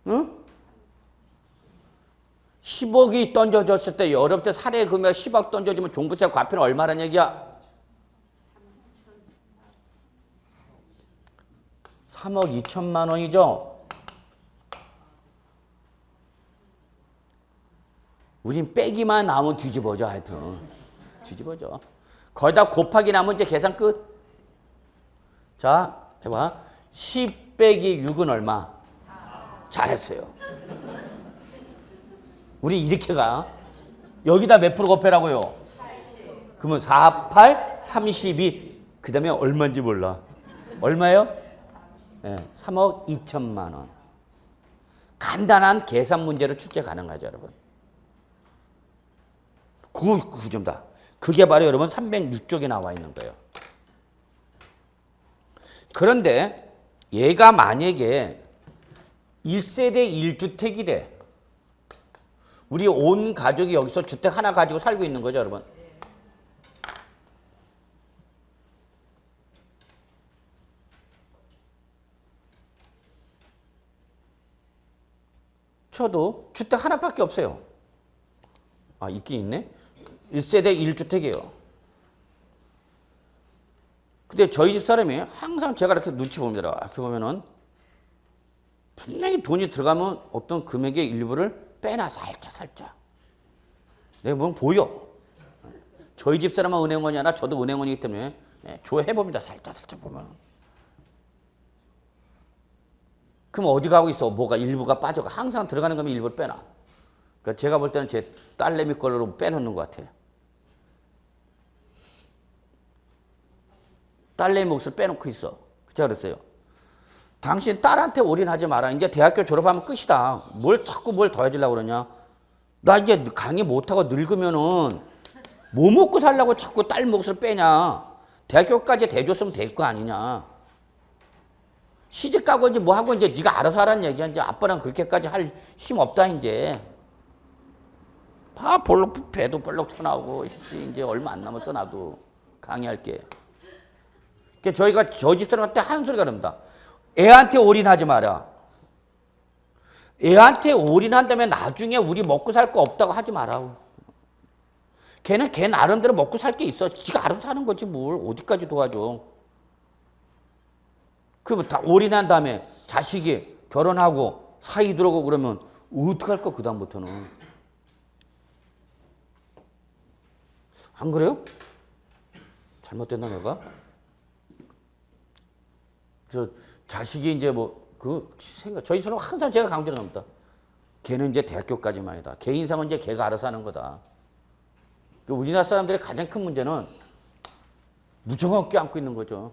[SPEAKER 1] 응? 10억이 던져졌을 때 여러분들 사례 금액 10억 던져주면 종부세 과표는 얼마란 얘기야? 3억 2천만 원이죠? 우린 빼기만 나오면 뒤집어져 하여튼. 뒤집어져. 거기다 곱하기 나면 이제 계산 끝. 자, 해봐. 10 빼기 6은 얼마? 잘했어요. 우리 이렇게 가. 여기다 몇 프로 곱해라고요? 80. 그러면 4, 8, 32. 그 다음에 얼마인지 몰라. 얼마예요? 네, 3억 2천만 원. 간단한 계산 문제로 출제 가능하죠, 여러분. 그 구조입니다. 그게 바로 여러분 306쪽에 나와 있는 거예요. 그런데 얘가 만약에 1세대 1주택이래. 우리 온 가족이 여기서 주택 하나 가지고 살고 있는 거죠, 여러분. 저도 주택 하나밖에 없어요. 아, 있긴 있네. 1세대 1주택이에요. 근데 저희 집 사람이 항상 제가 이렇게 눈치 봅니다. 이렇게 보면은 분명히 돈이 들어가면 어떤 금액의 일부를 빼놔, 살짝. 내가 보면 보여. 저희 집 사람은 은행원이 아니라 저도 은행원이기 때문에 조회해봅니다. 살짝 보면. 그럼 어디 가고 있어? 뭐가 일부가 빠져가. 항상 들어가는 거면 일부를 빼놔. 그러니까 제가 볼 때는 제 딸내미 걸로 빼놓는 것 같아요. 딸내미 몫을 빼놓고 있어. 제가 그랬어요. 당신 딸한테 올인하지 마라. 이제 대학교 졸업하면 끝이다. 자꾸 뭘 더 해주려고 그러냐. 나 이제 강의 못하고 늙으면은 뭐 먹고 살려고 자꾸 딸 몫을 빼냐. 대학교까지 대줬으면 될 거 아니냐. 시집 가고 이제 뭐 하고 이제 네가 알아서 하라는 얘기야. 이제 아빠랑 그렇게까지 할 힘 없다 이제. 배도 볼록 튀어나오고 이제 얼마 안 남았어 나도 강의할게. 그러니까 저희가 저 집사람한테 한 소리가 납니다. 애한테 올인하지 마라. 애한테 올인한다면 나중에 우리 먹고 살 거 없다고 하지 마라. 걔는 걔 나름대로 먹고 살 게 있어. 지가 알아서 사는 거지 뭘 어디까지 도와줘. 그러면 다 올인한 다음에 자식이 결혼하고 사이 들어오고 그러면 어떡할 거 그다음부터는. 안 그래요? 잘못됐나 내가? 저 자식이 이제 뭐 그 생각, 저희 서로 항상 제가 강조를 합니다. 걔는 이제 대학교까지만이다. 걔 인상은 이제 걔가 알아서 하는 거다. 우리나라 사람들의 가장 큰 문제는 무정한 껴안고 있는 거죠.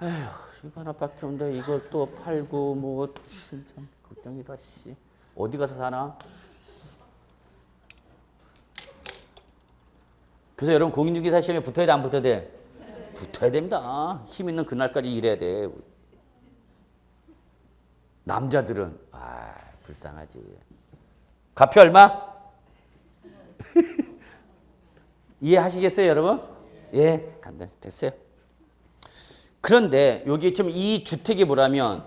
[SPEAKER 1] 에휴, 이거 하나밖에 없는데 이걸 또 팔고 뭐 진짜 걱정이다. 씨. 어디 가서 사나? 그래서 여러분 공인중개사 시험에 붙어야 돼, 안 붙어야 돼? 붙어야 됩니다. 힘 있는 그날까지 일해야 돼. 남자들은 불쌍하지. 값이 얼마? 이해하시겠어요, 여러분? 예, 간단히 됐어요. 그런데 여기 지금 이 주택이 뭐라면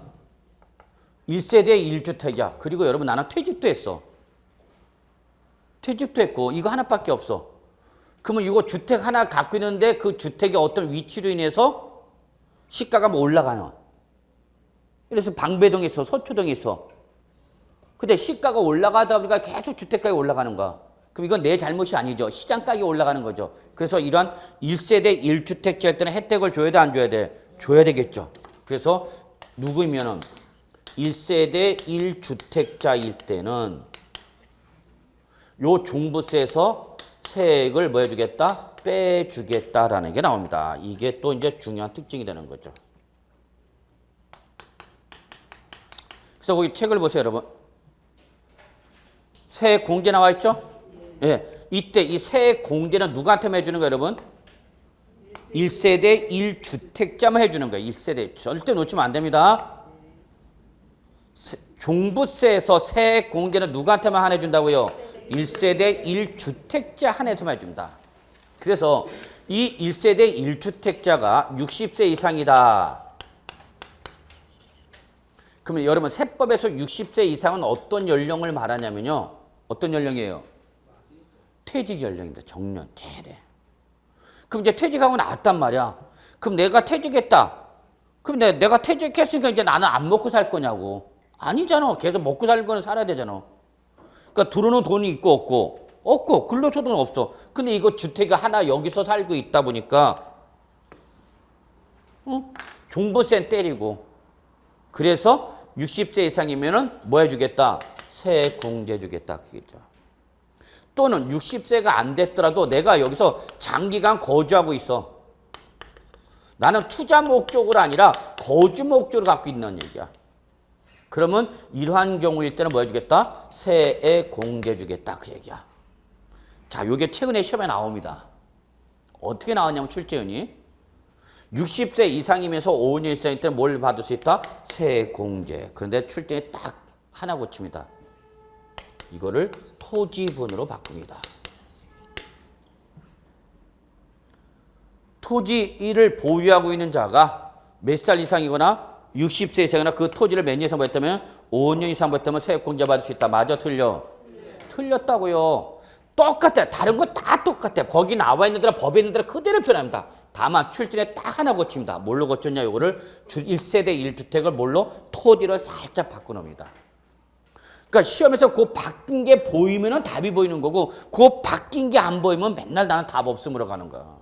[SPEAKER 1] 1세대 1주택이야. 그리고 여러분 나는 퇴직도 했어. 퇴직도 했고 이거 하나밖에 없어. 그러면 이거 주택 하나 갖고 있는데 그 주택의 어떤 위치로 인해서 시가가 뭐 올라가나. 그래서 방배동에 있어, 서초동에 있어. 근데 시가가 올라가다 보니까 계속 주택가격이 올라가는 거야. 그럼 이건 내 잘못이 아니죠. 시장 가격이 올라가는 거죠. 그래서 이러한 1세대 1주택자 할 때는 혜택을 줘야 돼, 안 줘야 돼? 줘야 되겠죠. 그래서 누구이면은 1세대 1주택자일 때는 요 종부세에서 세액을 뭐 해주겠다? 빼주겠다라는 게 나옵니다. 이게 또 이제 중요한 특징이 되는 거죠. 그래서 거기 책을 보세요, 여러분. 세액 공제 나와 있죠? 예. 이때 이 세액 공제는 누구한테만 해주는 거예요, 여러분? 1세대 1주택자만 해주는 거예요. 1세대. 절대 놓치면 안 됩니다. 종부세에서 세액 공제는 누구한테만 한해준다고요? 1세대 1주택자 한해서만 해줍니다. 그래서 이 1세대 1주택자가 60세 이상이다. 그러면 여러분 세법에서 60세 이상은 어떤 연령을 말하냐면요. 어떤 연령이에요? 퇴직 연령입니다. 정년, 최대. 그럼 이제 퇴직하고 나왔단 말이야. 그럼 내가 퇴직했다. 그럼 내가 퇴직했으니까 이제 나는 안 먹고 살 거냐고. 아니잖아. 계속 먹고 살 거는 살아야 되잖아. 그러니까 들어오는 돈이 있고 없고 근로소득은 없어. 근데 이거 주택이 하나 여기서 살고 있다 보니까 종부세 때리고 그래서 60세 이상이면은 뭐 해주겠다? 세액 공제 주겠다. 그겠죠. 또는 60세가 안 됐더라도 내가 여기서 장기간 거주하고 있어. 나는 투자 목적으로 아니라 거주 목적으로 갖고 있는 얘기야. 그러면 이러한 경우일 때는 뭐 해주겠다? 세액 공제 주겠다. 그 얘기야. 자, 요게 최근에 시험에 나옵니다. 어떻게 나왔냐면 출제연이 60세 이상이면서 5년 이상일 때는 뭘 받을 수 있다? 세액 공제. 그런데 출제에 딱 하나 고칩니다. 이거를 토지분으로 바꿉니다. 토지 1을 보유하고 있는 자가 몇 살 이상이거나 60세 이상이나 그 토지를 몇 년 이상 보였다면 5년 이상 보였다면 세액 공제 받을 수 있다. 맞아, 틀려? 틀렸다고요. 똑같아. 다른 거 다 똑같아. 거기 나와 있는 데랑 법에 있는 데랑 그대로 표현합니다. 다만 출전에 딱 하나 고칩니다. 뭘로 고쳤냐? 요거를 1세대 1주택을 뭘로? 토지를 살짝 바꿔놓습니다. 그러니까 시험에서 그 바뀐 게 보이면은 답이 보이는 거고 그 바뀐 게 안 보이면 맨날 나는 답 없음으로 가는 거야.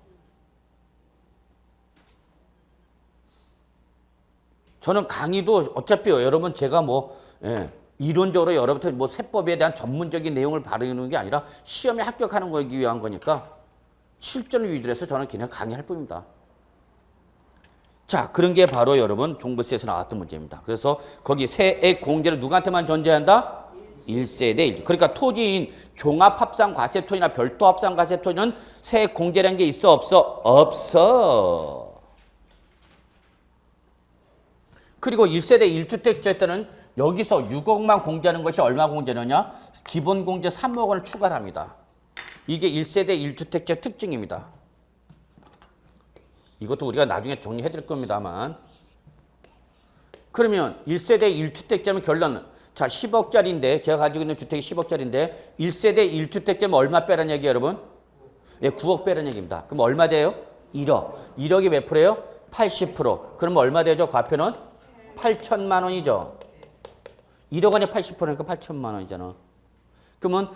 [SPEAKER 1] 저는 강의도 어차피 여러분 제가 이론적으로 여러분한테 세법에 대한 전문적인 내용을 바르는 게 아니라 시험에 합격하는 거기 위한 거니까 실전을 위주로 해서 저는 그냥 강의할 뿐입니다. 자, 그런 게 바로 여러분 종부세에서 나왔던 문제입니다. 그래서 거기 세액 공제를 누구한테만 전제한다? 1세대 1. 그러니까 토지인 종합합산과세토지나 별도합산과세토지는 세액 공제라는 게 있어 없어? 없어. 그리고 1세대 1주택자 때는 여기서 6억만 공제하는 것이 얼마 공제느냐? 기본 공제 3억 원을 추가를 합니다. 이게 1세대 1주택자 특징입니다. 이것도 우리가 나중에 정리해 드릴 겁니다만. 그러면 1세대 1주택자면 결론은 자 10억짜리인데 제가 가지고 있는 주택이 10억짜리인데 1세대 1주택자면 얼마 빼라는 얘기예요, 여러분? 예, 9억 빼라는 얘기입니다. 그럼 얼마 돼요? 1억. 1억이 몇 프로예요? 80%. 그러면 얼마 되죠? 과표는 8천만 원이죠. 1억 원에 80%니까 8천만 원이잖아. 그러면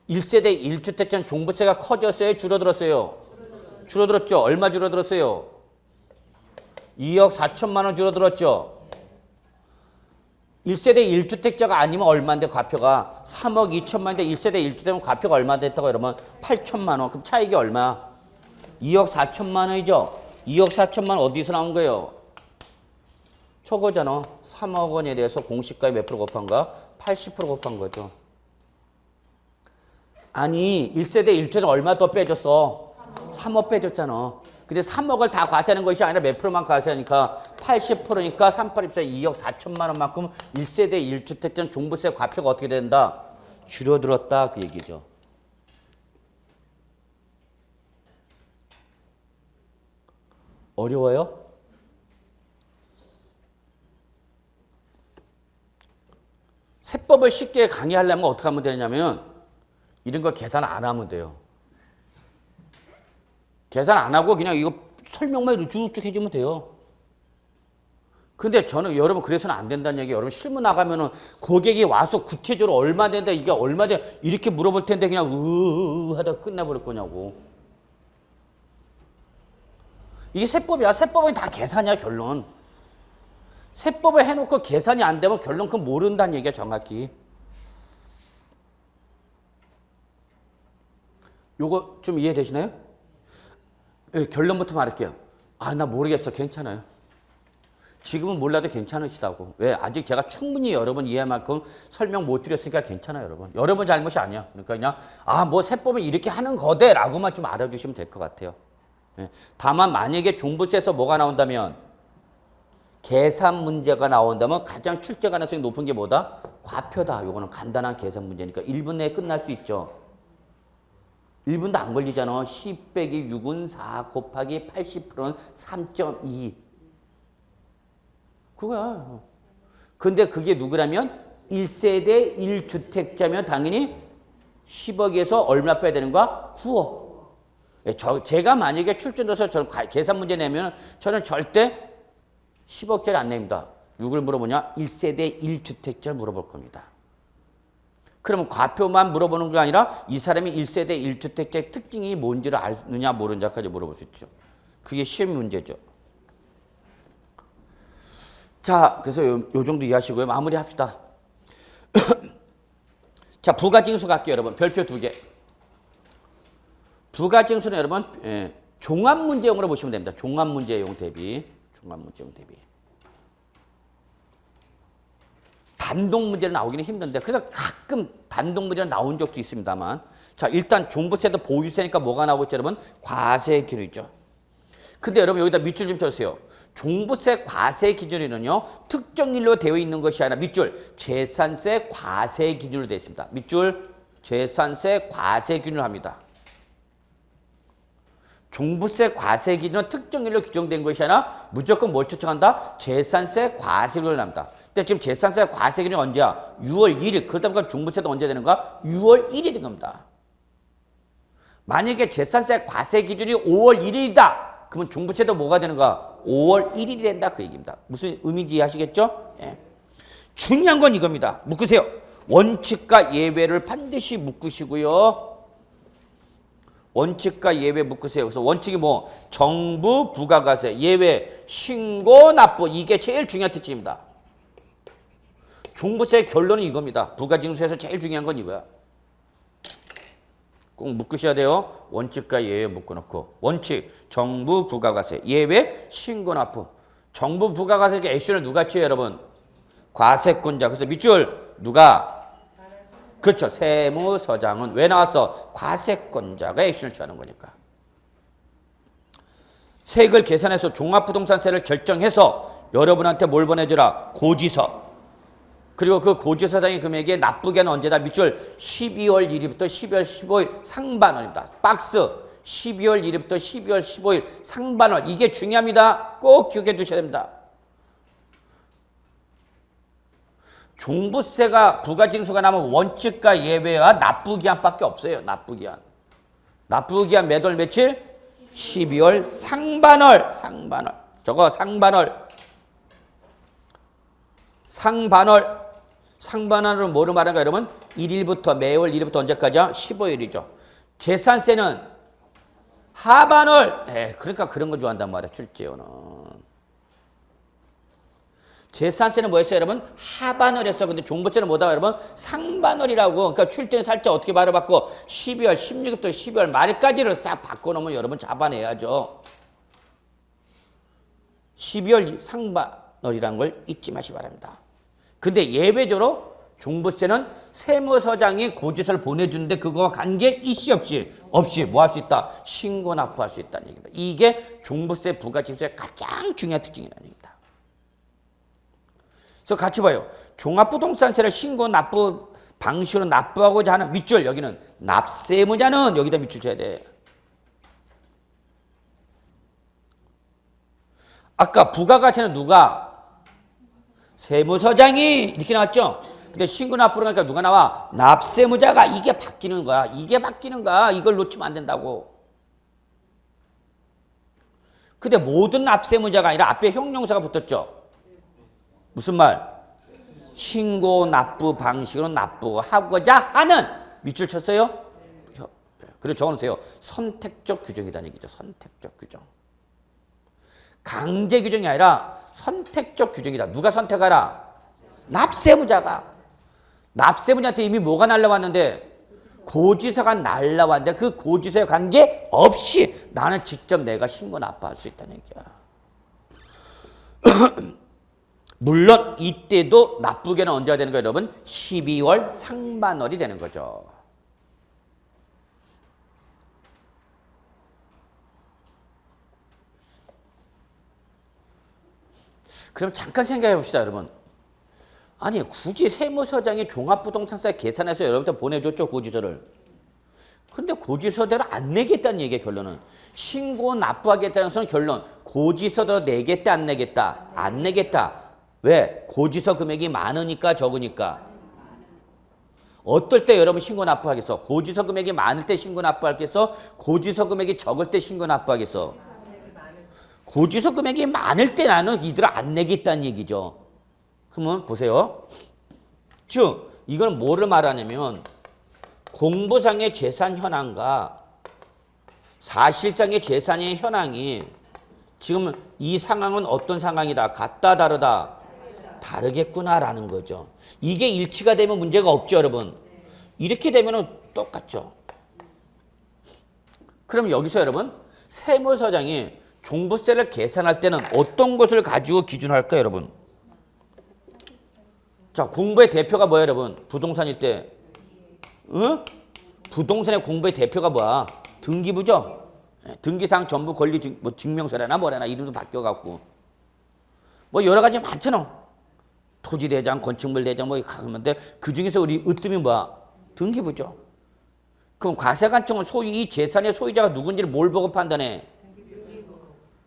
[SPEAKER 1] 1세대 1주택자는 종부세가 커졌어요? 줄어들었어요? 줄어들었죠. 얼마 줄어들었어요? 2억 4천만 원 줄어들었죠. 1세대 1주택자가 아니면 얼마인데 과표가 3억 2천만인데 1세대 1주택자면 과표가 얼마 됐다고 여러분 8천만 원. 그럼 차익이 얼마야? 2억 4천만 원이죠. 2억 4천만 원 어디서 나온 거예요? 저거잖아. 3억 원에 대해서 공시가에 몇 프로 곱한가? 80% 곱한 거죠. 아니 1세대 1주택 얼마 더 빼줬어? 3억 빼줬잖아. 근데 3억을 다 과세하는 것이 아니라 몇 프로만 과세하니까 80%니까 38입사 2억 4천만 원만큼 1세대 1주택자는 종부세 과표가 어떻게 된다? 줄어들었다 그 얘기죠. 어려워요? 세법을 쉽게 강의하려면 어떻게 하면 되냐면 이런 거 계산 안 하면 돼요. 계산 안 하고 그냥 이거 설명만 쭉쭉 해주면 돼요. 근데 저는 여러분 그래서는 안 된다는 얘기. 여러분 실무 나가면은 고객이 와서 구체적으로 얼마 된다 이게 얼마 돼 이렇게 물어볼 텐데 그냥 하다 끝나버릴 거냐고. 이게 세법이야. 세법은 다 계산이야 결론. 세법을 해놓고 계산이 안 되면 결론 그건 모른다는 얘기야 정확히. 요거 좀 이해되시나요? 네, 결론부터 말할게요. 아, 나 모르겠어. 괜찮아요. 지금은 몰라도 괜찮으시다고. 왜? 아직 제가 충분히 여러분 이해할 만큼 설명 못 드렸으니까 괜찮아요, 여러분. 여러분 잘못이 아니야. 그러니까 그냥 뭐 세법은 이렇게 하는 거대라고만 좀 알아주시면 될 것 같아요. 네. 다만 만약에 종부세에서 뭐가 나온다면 계산 문제가 나온다면 가장 출제 가능성이 높은 게 뭐다? 과표다. 요거는 간단한 계산 문제니까 1분 내에 끝날 수 있죠. 1분도 안 걸리잖아. 10 빼기 6은 4 곱하기 80%는 3.2. 그거야. 근데 그게 누구라면 1세대 1주택자면 당연히 10억에서 얼마 빼야 되는 거야? 9억. 제가 만약에 출전돼서 계산 문제 내면 저는 절대 10억짜리 안 냅니다. 누굴 물어보냐? 1세대 1주택자를 물어볼 겁니다. 그러면 과표만 물어보는 게 아니라 이 사람이 1세대 1주택자의 특징이 뭔지를 아느냐 모르느냐까지 물어볼 수 있죠. 그게 시험 문제죠. 자, 그래서 요 정도 이해하시고요. 마무리합시다. 자, 부가징수 갈게요, 여러분. 별표 2개. 부가징수는 여러분 종합문제용으로 보시면 됩니다. 종합문제용 대비. 종합문제용 대비. 단독 문제로 나오기는 힘든데 그래서 가끔 단독 문제로 나온 적도 있습니다만 자 일단 종부세도 보유세니까 뭐가 나오고 있죠 여러분? 과세 기준이죠. 근데 여러분 여기다 밑줄 좀 쳐주세요. 종부세 과세 기준에는요 특정일로 되어 있는 것이 아니라 밑줄 재산세 과세 기준으로 되어 있습니다. 밑줄 재산세 과세 기준으로 합니다. 종부세 과세 기준은 특정일로 규정된 것이 아니라 무조건 뭘 초청한다? 재산세 과세 기준을 합니다. 근데 지금 재산세 과세 기준이 언제야? 6월 1일. 그러다 보니까 종부세도 언제 되는 거야? 6월 1일이 된 겁니다. 만약에 재산세 과세 기준이 5월 1일이다. 그러면 종부세도 뭐가 되는 거야? 5월 1일이 된다. 그 얘기입니다. 무슨 의미인지 이해하시겠죠? 예. 중요한 건 이겁니다. 묶으세요. 원칙과 예외를 반드시 묶으시고요. 원칙과 예외 묶으세요. 그래서 원칙이 뭐? 정부 부가가세, 예외 신고 납부. 이게 제일 중요한 특징입니다. 종부세 결론은 이겁니다. 부가징수에서 제일 중요한 건 이거야. 꼭 묶으셔야 돼요. 원칙과 예외 묶어놓고 원칙 정부 부가가세, 예외 신고 납부. 정부 부가가세 액션을 누가 취해요 여러분? 과세권자. 그래서 밑줄 누가? 그렇죠. 세무서장은 왜 나왔어? 과세권자가 액션을 취하는 거니까. 세액을 계산해서 종합부동산세를 결정해서 여러분한테 뭘 보내주라? 고지서. 그리고 그 고지서장의 금액에 납부기한 언제다? 밑줄 12월 1일부터 12월 15일 상반월입니다. 박스 12월 1일부터 12월 15일 상반월. 이게 중요합니다. 꼭 기억해 두셔야 됩니다. 종부세가 부가징수가 나면 원칙과 예외와 납부기한밖에 없어요. 납부기한. 납부기한 몇 월 며칠? 12월 상반월. 상반월. 저거 상반월. 상반월. 상반월은 뭐로 말하는가 여러분? 1일부터 매월 1일부터 언제까지야? 15일이죠. 재산세는 하반월. 그러니까 그런 거 좋아한단 말이야. 출제요는. 제산세는 뭐였어요, 여러분? 하반월이었어. 근데 종부세는 뭐다, 여러분? 상반월이라고. 그러니까 출퇴는 살짝 어떻게 바로바꿔? 12월 16일부터 12월 말까지를 싹 바꿔놓으면 여러분 잡아내야죠. 12월 상반월이라는 걸 잊지 마시기 바랍니다. 근데 예외적으로 종부세는 세무서장이 고지서를 보내주는데 그거와 관계 이시 없이 뭐 할 수 있다? 신고 납부할 수 있다는 얘기입니다. 이게 종부세 부가징수의 가장 중요한 특징이라는 얘기입니다. 그래서 같이 봐요. 종합부동산세를 신고 납부 방식으로 납부하고자 하는 밑줄, 여기는 납세무자는 여기다 밑줄 쳐야 돼. 아까 부가가치는 누가? 세무서장이 이렇게 나왔죠? 근데 신고 납부를 하니까 누가 나와? 납세무자가. 이게 바뀌는 거야. 이게 바뀌는 거야. 이걸 놓치면 안 된다고. 근데 모든 납세무자가 아니라 앞에 형용사가 붙었죠? 무슨 말? 신고 납부 방식으로 납부하고자 하는 밑줄 쳤어요? 그리고 적어놓으세요. 선택적 규정이라는 얘기죠. 선택적 규정. 강제 규정이 아니라 선택적 규정이다. 누가 선택하라? 납세무자가. 납세무자한테 이미 뭐가 날라왔는데? 고지서가 날라왔는데 그 고지서에 관계없이 나는 직접 내가 신고 납부할 수 있다는 얘기야. 물론 이때도 납부계는 언제가 되는 거예요, 여러분? 12월 상반월이 되는 거죠. 그럼 잠깐 생각해 봅시다, 여러분. 아니, 굳이 세무서장이 종합부동산세 계산해서 여러분한테 보내줬죠, 고지서를. 근데 고지서대로 안 내겠다는 얘기예요, 결론은. 신고 납부하겠다는 것은 결론. 고지서대로 내겠다, 안 내겠다? 안 내겠다. 왜? 고지서 금액이 많으니까 적으니까. 어떨 때 여러분 신고 납부하겠어? 고지서 금액이 많을 때 신고 납부하겠어? 고지서 금액이 적을 때 신고 납부하겠어? 고지서 금액이 많을 때 나는 이들을 안 내겠다는 얘기죠. 그러면 보세요. 즉 이건 뭐를 말하냐면 공부상의 재산 현황과 사실상의 재산의 현황이 지금 이 상황은 어떤 상황이다? 같다, 다르다? 다르겠구나라는 거죠. 이게 일치가 되면 문제가 없죠, 여러분. 이렇게 되면 똑같죠. 그럼 여기서 여러분 세무서장이 종부세를 계산할 때는 어떤 것을 가지고 기준할까요, 여러분? 자, 공부의 대표가 뭐예요, 여러분? 부동산일 때. 응? 부동산의 공부의 대표가 뭐야? 등기부죠? 등기상 전부 권리 증명서라나 뭐라나 이름도 바뀌어갖고. 뭐 여러 가지 많잖아. 토지대장, 건축물대장 뭐 가는데 그 중에서 우리 으뜸이 뭐야? 등기부죠. 그럼 과세관청은 소유 이 재산의 소유자가 누군지를 뭘 보고 판단해?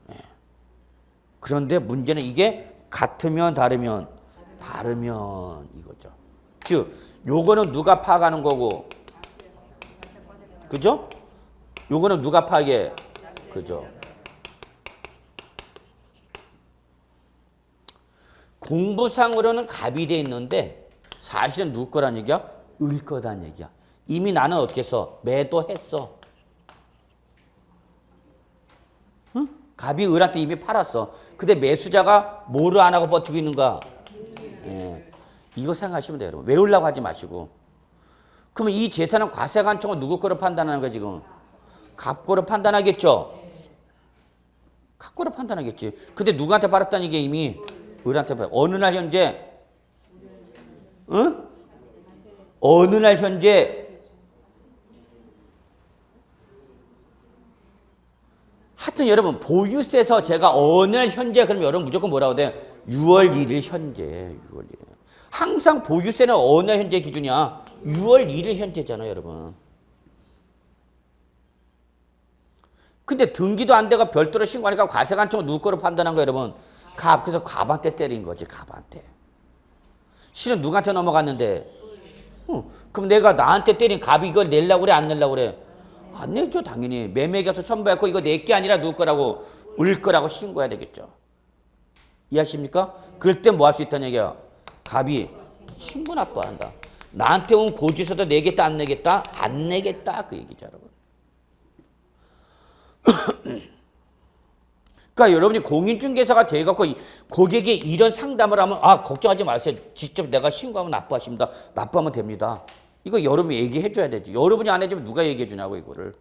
[SPEAKER 1] 네. 그런데 문제는 이게 같으면 다르면 이거죠. 즉 요거는 누가 파악하는 거고, 그죠? 요거는 누가 파악해? 그죠? 공부상으로는 갑이 돼 있는데 사실은 누구 거란 얘기야? 을 거란 얘기야. 이미 나는 어떻게 했어? 매도했어. 응? 갑이 을한테 이미 팔았어. 근데 매수자가 뭐를 안 하고 버티고 있는가? 예. 이거 생각하시면 돼요, 여러분. 외우려고 하지 마시고. 그러면 이 재산은 과세관청은 누구 거로 판단하는 거야, 지금? 갑 거로 판단하겠죠? 갑 거로 판단하겠지. 근데 누구한테 팔았다는 게 이미 을한테 팔았어. 어느 날 현재? 응? 어느 날 현재? 하여튼 여러분 보유세에서 제가 어느 날 현재 그러면 여러분 무조건 뭐라고 돼? 6월 1일 현재. 6월 1일. 항상 보유세는 어느 날 현재 기준이야? 6월 1일 현재잖아, 여러분. 근데 등기도 안 되고 별도로 신고하니까 과세관청은 누구 거로 판단한 거야, 여러분? 갑. 그래서 갑한테 때린 거지, 갑한테. 실은 누구한테 넘어갔는데? 그럼 내가 나한테 때린 갑이 이걸 내려고 그래, 안 내려고 그래? 안 내죠, 당연히. 매매계약서 첨부했고 이거 내 게 아니라 누구 거라고? 을 거라고 신고해야 되겠죠. 이해하십니까? 그럴 때 뭐 할 수 있다는 얘기야? 갑이 신고 납부한다. 나한테 온 고지서도 내겠다, 안 내겠다? 안 내겠다, 그 얘기죠, 여러분. 그러니까 여러분이 공인중개사가 돼갖고 고객이 이런 상담을 하면 아 걱정하지 마세요. 직접 내가 신고하면 납부하십니다. 납부하면 됩니다. 이거 여러분이 얘기해 줘야 되지. 여러분이 안 해주면 누가 얘기해 주냐고 이거를.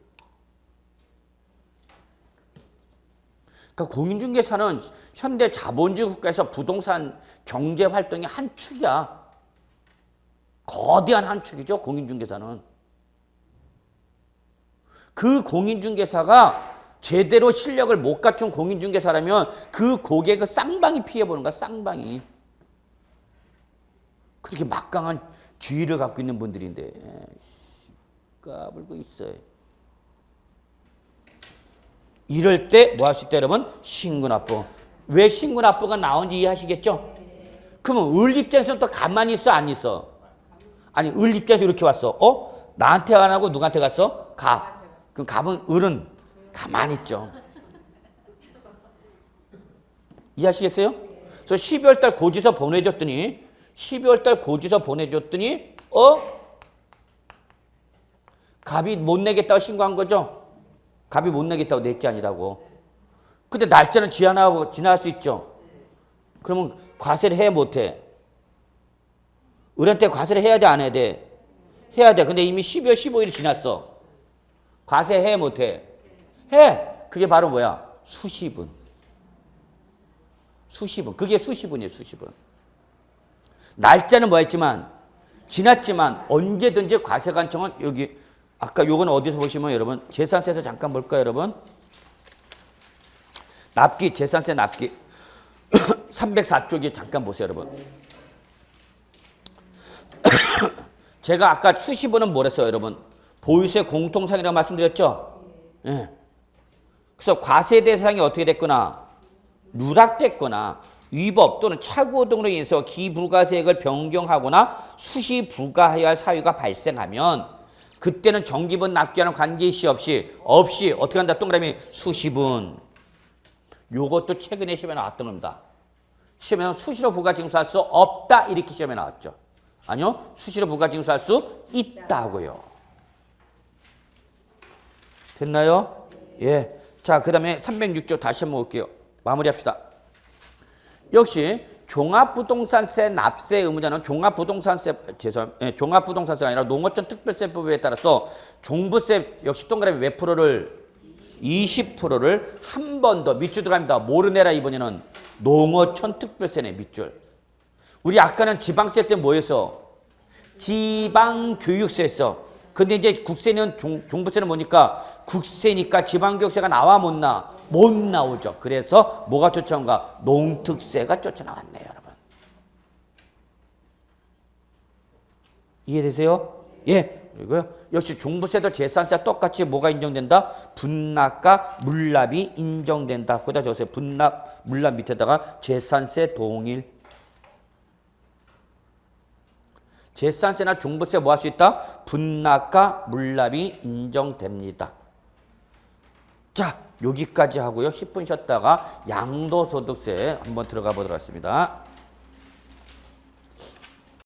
[SPEAKER 1] 그러니까 공인중개사는 현대 자본주의 국가에서 부동산 경제 활동의 한 축이야. 거대한 한 축이죠. 공인중개사는. 그 공인중개사가 제대로 실력을 못 갖춘 공인중개사라면 그 고객을 쌍방이 피해보는 거야. 쌍방이. 그렇게 막강한 지위를 갖고 있는 분들인데 까불고 있어요. 이럴 때 뭐 할 수 있다 여러분? 신고납부. 왜 신고납부가 나온지 이해하시겠죠? 그러면 을 입장에서는 또 가만히 있어 안 있어? 아니 을 입장에서 이렇게 왔어. 나한테 안 하고 누구한테 갔어? 갑. 그럼 갑은 을은 가만히 있죠. 이해하시겠어요? 그래서 12월 달 고지서 보내줬더니 갑이 못 내겠다고 신고한 거죠? 갑이 못 내겠다고 낼 게 아니라고. 근데 날짜는 지나갈 수 있죠? 그러면 과세를 해 못 해? 을한테 과세를 해야 돼 안 해야 돼? 해야 돼. 근데 이미 12월 15일이 지났어. 과세 해 못 해? 해. 그게 바로 뭐야? 수시분. 그게 수시분이에요. 수시분. 날짜는 뭐였지만 지났지만 언제든지 과세관청은 여기 아까 요건 어디서 보시면 여러분 재산세에서 잠깐 볼까요 여러분? 납기 재산세 납기 304쪽에 잠깐 보세요 여러분. 제가 아까 수시분은 뭐랬어요 여러분? 보유세 공통상이라고 말씀드렸죠? 예. 그래서 과세 대상이 어떻게 됐거나 누락됐거나 위법 또는 착오 등으로 인해서 기부가세액을 변경하거나 수시 부과해야 할 사유가 발생하면 그때는 정기분 납기하는 관계시 없이 어떻게 한다? 동그라미 수시분. 요것도 최근에 시험에 나왔던 겁니다. 시험에서 수시로 부가징수할 수 없다 이렇게 시험에 나왔죠. 아니요. 수시로 부가징수할 수 있다고요. 됐나요? 예. 자, 그 다음에 306조 다시 한번 볼게요. 마무리합시다. 역시 종합부동산세 납세 의무자는 종합부동산세가 아니라 농어촌 특별세법에 따라서 종부세 역시 동그라미 몇 프로를 20%를 한 번 더 밑줄 들어갑니다. 뭐를 내라 이번에는 농어촌 특별세네 밑줄. 우리 아까는 지방세 때 뭐였어? 지방교육세였어. 근데 이제 국세는 종부세는 뭐니까 국세니까 지방교육세가 나와 못 나? 못 나오죠. 그래서 뭐가 쫓아온가? 농특세가 쫓아나왔네요, 여러분. 이해되세요? 예. 그리고요. 역시 종부세도 재산세와 똑같이 뭐가 인정된다? 분납과 물납이 인정된다. 거기다 적으세요. 분납, 물납 밑에다가 재산세 동일. 재산세나 종부세 뭐 할 수 있다? 분납과 물납이 인정됩니다. 자, 여기까지 하고요. 10분 쉬었다가 양도소득세 한번 들어가 보도록 하겠습니다.